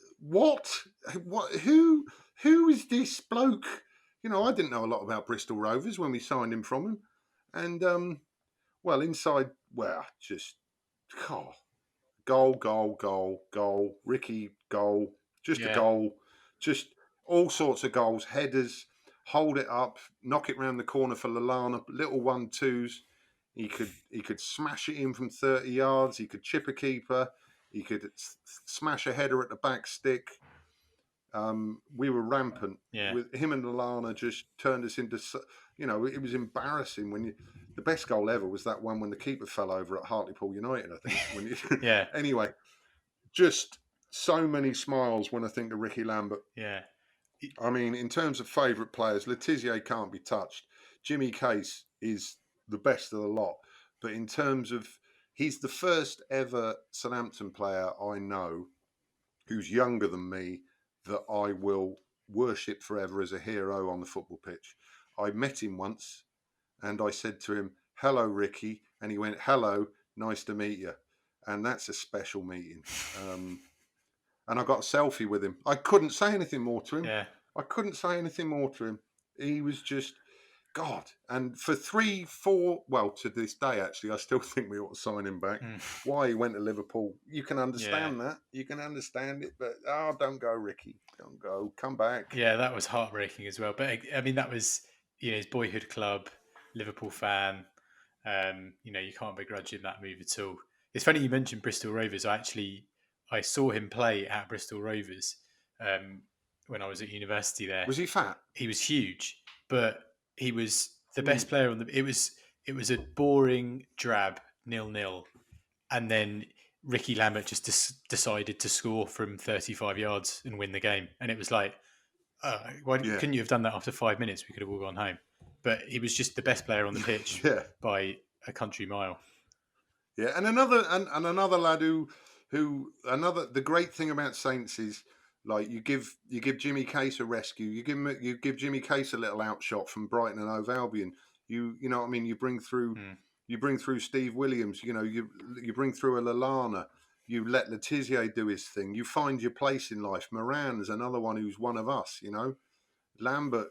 is this bloke? I didn't know a lot about Bristol Rovers when we signed him from him. And, inside, just, goal, Ricky, goal, just a goal, just all sorts of goals, headers, hold it up, knock it round the corner for Lallana, little 1-2s. He could smash it in from 30 yards. He could chip a keeper. He could smash a header at the back stick. We were rampant. Yeah. With him and Lallana just turned us into, it was embarrassing when the best goal ever was that one when the keeper fell over at Hartlepool United, I think. Yeah. Anyway, just so many smiles when I think of Ricky Lambert. Yeah. I mean, in terms of favourite players, Letizia can't be touched. Jimmy Case is the best of the lot. But in terms of, he's the first ever Southampton player I know who's younger than me that I will worship forever as a hero on the football pitch. I met him once and I said to him, "Hello, Ricky." And he went, "Hello, nice to meet you." And that's a special meeting. And I got a selfie with him. I couldn't say anything more to him. Yeah. I couldn't say anything more to him. He was just God. And for 3-4, well, to this day, actually, I still think we ought to sign him back. Why he went to Liverpool, you can understand that. You can understand it. But, don't go, Ricky. Don't go. Come back. Yeah, that was heartbreaking as well. But, I mean, that was, his boyhood club, Liverpool fan. You can't begrudge him that move at all. It's funny you mentioned Bristol Rovers. I saw him play at Bristol Rovers when I was at university there. Was he fat? He was huge, but he was the best player on the. It was a boring, drab 0-0, and then Ricky Lambert just decided to score from 35 yards and win the game, and it was like, why couldn't you have done that after 5 minutes? We could have all gone home. But he was just the best player on the pitch by a country mile. Yeah, and another lad the great thing about Saints is, like, you give Jimmy Case a rescue, you give Jimmy Case a little outshot from Brighton and Hove Albion. You know what I mean? You bring through Steve Williams. You bring through a Lallana. You let Letizia do his thing. You find your place in life. Moran's another one who's one of us. Lambert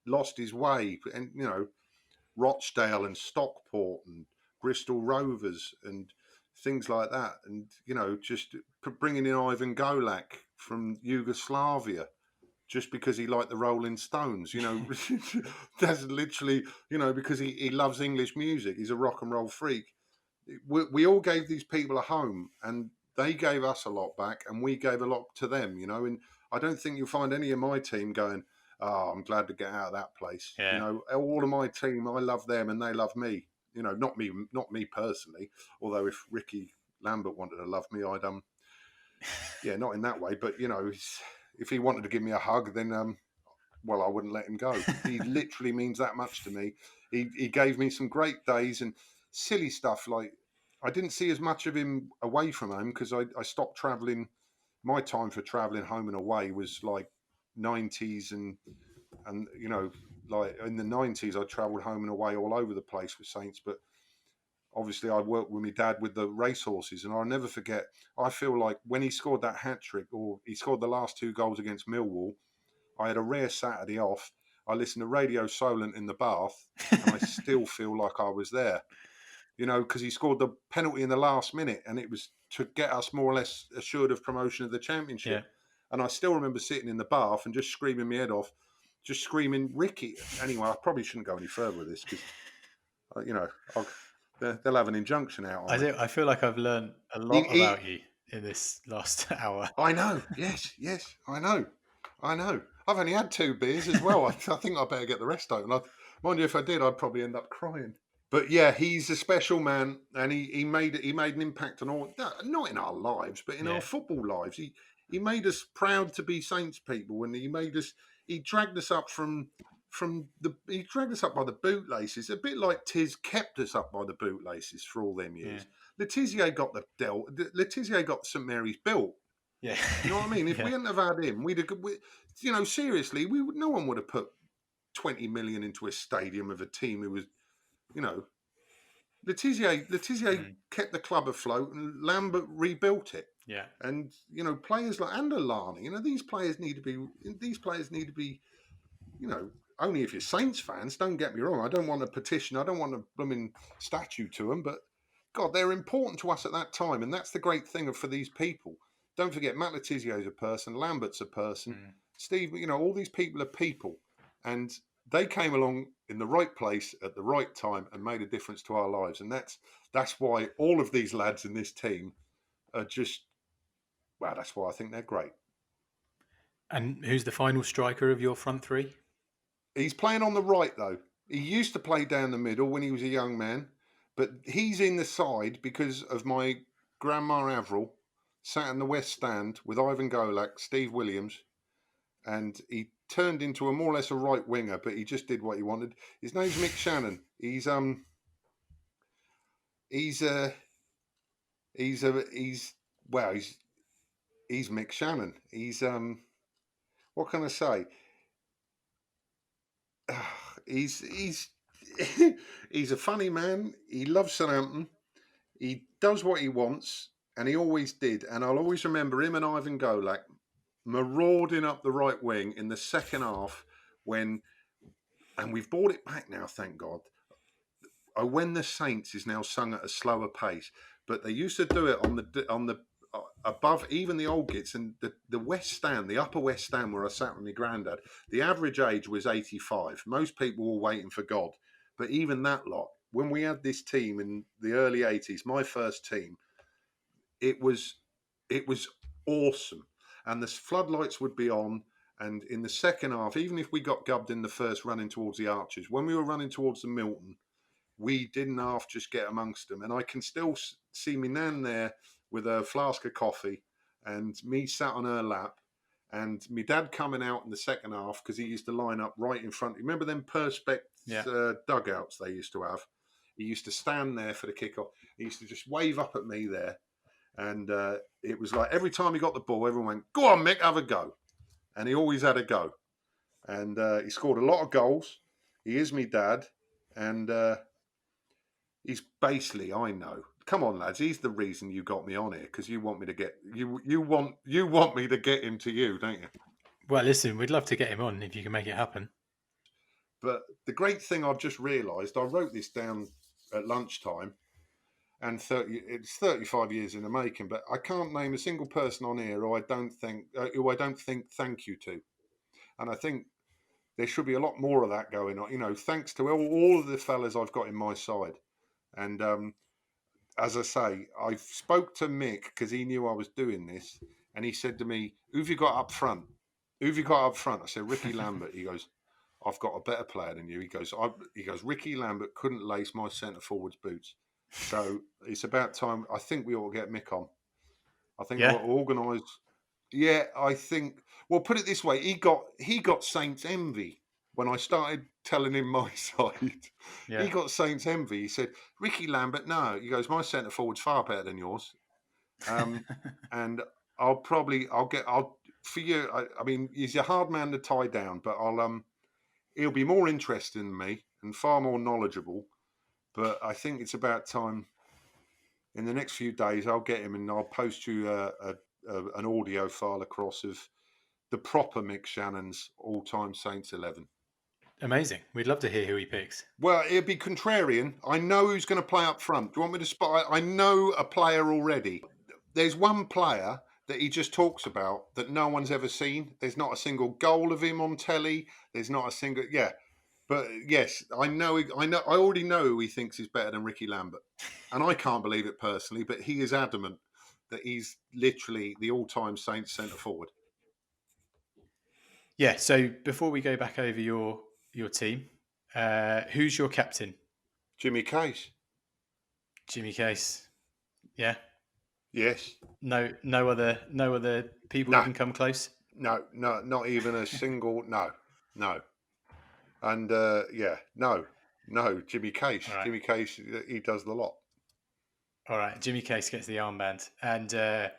lost his way, and Rochdale and Stockport and Bristol Rovers and things like that, and just bringing in Ivan Golak from Yugoslavia just because he liked the Rolling Stones. That's literally because he loves English music. He's a rock and roll freak. We all gave these people a home, and they gave us a lot back, and we gave a lot to them. And I don't think you'll find any of my team going, "Oh, I'm glad to get out of that place." Yeah. All of my team, I love them and they love me. Not me personally. Although if Ricky Lambert wanted to love me, I'd not in that way. But if he wanted to give me a hug, then I wouldn't let him go. He literally means that much to me. He gave me some great days and silly stuff. Like, I didn't see as much of him away from home because I stopped travelling. My time for travelling home and away was like 90s and like in the 90s I travelled home and away all over the place with Saints, but obviously I worked with my dad with the racehorses, and I'll never forget, I feel like when he scored that hat-trick, or he scored the last 2 goals against Millwall, I had a rare Saturday off. I listened to Radio Solent in the bath, and I still feel like I was there, because he scored the penalty in the last minute, and it was to get us more or less assured of promotion of the Championship. And I still remember sitting in the bath and just screaming my head off, just screaming Ricky. Anyway, I probably shouldn't go any further with this because, they'll have an injunction out on it. I feel like I've learned a lot about you in this last hour. I know. Yes, I know. I've only had 2 beers as well. I think I better get the rest out. And mind you, if I did, I'd probably end up crying. But yeah, he's a special man, and he made an impact on all, not in our lives, but in our football lives. He made us proud to be Saints people, and he dragged us up he dragged us up by the bootlaces, a bit like Tiz kept us up by the bootlaces for all them years. Letizia got St Mary's built. Yeah, you know what I mean. If we hadn't have had him, seriously, no one would have put 20 million into a stadium of a team who was, Letizia kept the club afloat, and Lambert rebuilt it. Yeah, and players like Alani, these players need to be, only if you're Saints fans. Don't get me wrong. I don't want a petition. I don't want a blooming statue to them. But God, they're important to us at that time, and that's the great thing for these people. Don't forget, Matt Letizia is a person. Lambert's a person. Steve, all these people are people, and they came along in the right place at the right time and made a difference to our lives. And that's why all of these lads in this team are just, that's why I think they're great. And who's the final striker of your front 3? He's playing on the right, though. He used to play down the middle when he was a young man, but he's in the side because of my grandma Avril sat in the West Stand with Ivan Golak, Steve Williams, and he turned into a more or less a right winger, but he just did what he wanted. His name's Mick Channon. He's Mick Channon. He's what can I say? He's he's a funny man. He loves Southampton. He does what he wants, and he always did. And I'll always remember him and Ivan Golak marauding up the right wing in the second half and we've brought it back now, thank God. When the Saints is now sung at a slower pace, but they used to do it on the above even the old gits and the West Stand, the upper West Stand where I sat with my granddad. The average age was 85. Most people were waiting for God, but even that lot, when we had this team in the early 80s, my first team, it was awesome, and the floodlights would be on. And in the second half, even if we got gubbed in the first running towards the Archers, when we were running towards the Milton, we didn't half just get amongst them. And I can still see me nan there with a flask of coffee and me sat on her lap and me dad coming out in the second half because he used to line up right in front. Remember them Perspex dugouts they used to have? He used to stand there for the kickoff. He used to just wave up at me there. And it was like every time he got the ball, everyone went, "Go on, Mick, have a go." And he always had a go. And he scored a lot of goals. He is me dad. And he's basically, I know. Come on, lads. He's the reason you got me on here because you want me to get you want me to get him to you, don't you? Well, listen, we'd love to get him on if you can make it happen. But the great thing I've just realised, I wrote this down at lunchtime, and it's 35 years in the making. But I can't name a single person on here who I don't think thank you to, and I think there should be a lot more of that going on. You know, thanks to all of the fellas I've got in my side, and as I say, I spoke to Mick because he knew I was doing this, and he said to me, "Who have you got up front? Who have you got up front?" I said, "Ricky Lambert." He goes, "I've got a better player than you." He goes, "Ricky Lambert couldn't lace my centre forward's boots." So it's about time. I think we ought to get Mick on. I think we'll organise. Yeah, I think. Well, put it this way: he got Saints envy when I started telling him my side. Yeah. He got Saints envy. He said, "Ricky Lambert, no." He goes, "My centre forward's far better than yours." And I'll for you. I mean, he's a hard man to tie down, but he'll be more interested in me and far more knowledgeable. But I think it's about time. In the next few days, I'll get him and I'll post you an audio file across of the proper Mick Channon's all-time Saints 11. Amazing. We'd love to hear who he picks. Well, it'd be contrarian. I know who's going to play up front. Do you want me to spot? I know a player already. There's one player that he just talks about that no one's ever seen. There's not a single goal of him on telly. There's not a single... Yeah. But yes, I already know who he thinks is better than Ricky Lambert. And I can't believe it personally, but he is adamant that he's literally the all-time Saints centre forward. Yeah, so before we go back over your team, who's your captain? Jimmy Case. Jimmy Case. Yeah. Yes. No other people who can come close. No, not even a single. No. And no, Jimmy Case. Right. Jimmy Case, he does the lot. All right, Jimmy Case gets the armband, and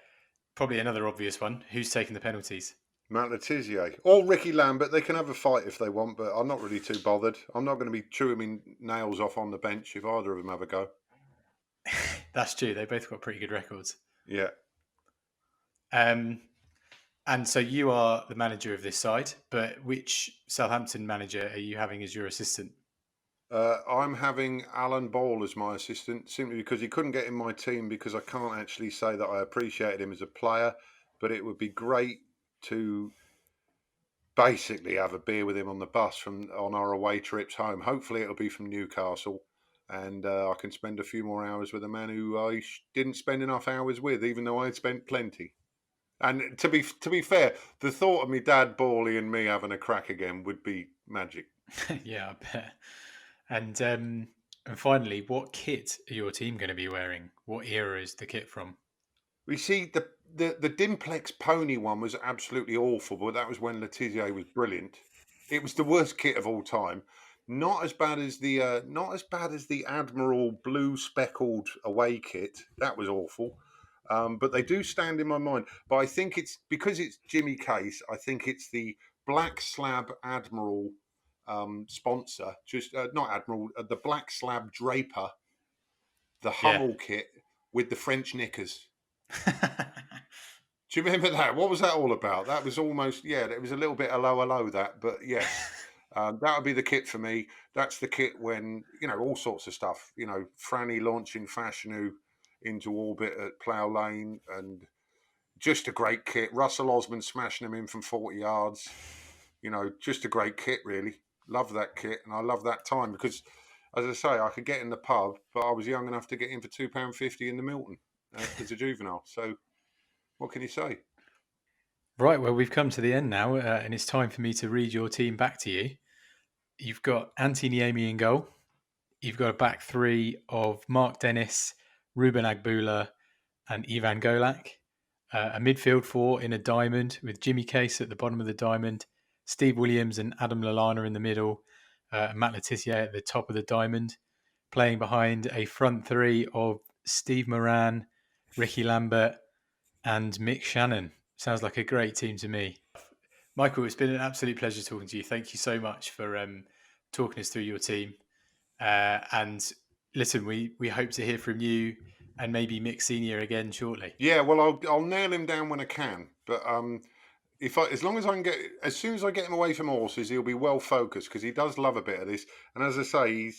probably another obvious one. Who's taking the penalties? Matt Letizia or Ricky Lambert. They can have a fight if they want, but I'm not really too bothered. I'm not going to be chewing my nails off on the bench if either of them have a go. That's true. They both got pretty good records. Yeah. And so you are the manager of this side, but which Southampton manager are you having as your assistant? I'm having Alan Ball as my assistant, simply because he couldn't get in my team because I can't actually say that I appreciated him as a player, but it would be great to basically have a beer with him on the bus on our away trips home. Hopefully it'll be from Newcastle, and I can spend a few more hours with a man who I didn't spend enough hours with, even though I had spent plenty. And to be fair, the thought of me dad, Bally, and me having a crack again would be magic. Yeah, I bet. And finally, what kit are your team going to be wearing? What era is the kit from? We see the Dimplex pony one was absolutely awful, but that was when Letizia was brilliant. It was the worst kit of all time. Not as bad as the Admiral blue speckled away kit. That was awful. But they do stand in my mind. But I think it's because it's Jimmy Case. I think it's the Black Slab Admiral sponsor. Just not Admiral, the Black Slab Draper, the Hummel kit with the French knickers. Do you remember that? What was that all about? That was almost, it was a little bit hello, that, but yes, that would be the kit for me. That's the kit when, all sorts of stuff, Franny launching Fashanu into orbit at Plough Lane, and just a great kit. Russell Osman smashing him in from 40 yards, just a great kit, really. Love that kit, and I love that time because, as I say, I could get in the pub, but I was young enough to get in for £2.50 in the Milton as a juvenile, so... What can you say? Right, well, we've come to the end now, and it's time for me to read your team back to you. You've got Antti Niemi in goal. You've got a back three of Mark Dennis, Ruben Agbula, and Ivan Golak. A midfield four in a diamond with Jimmy Case at the bottom of the diamond, Steve Williams and Adam Lallana in the middle, and Matt Letizia at the top of the diamond. Playing behind a front three of Steve Moran, Ricky Lambert, and Mick Channon. Sounds like a great team to me. Michael, it's been an absolute pleasure talking to you. Thank you so much for talking us through your team. And listen, we hope to hear from you and maybe Mick Senior again shortly. Yeah, well, I'll nail him down when I can. But as long as I can as soon as I get him away from horses, he'll be well focused because he does love a bit of this. And as I say,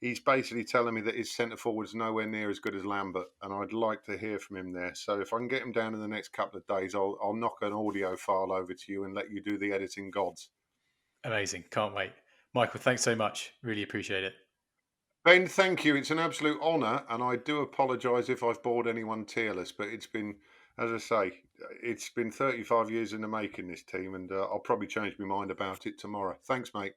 he's basically telling me that his centre forward's nowhere near as good as Lambert, and I'd like to hear from him there. So if I can get him down in the next couple of days, I'll knock an audio file over to you and let you do the editing gods. Amazing. Can't wait. Michael, thanks so much. Really appreciate it. Ben, thank you. It's an absolute honour, and I do apologise if I've bored anyone tearless, but it's been, as I say, it's been 35 years in the making, this team, and I'll probably change my mind about it tomorrow. Thanks, mate.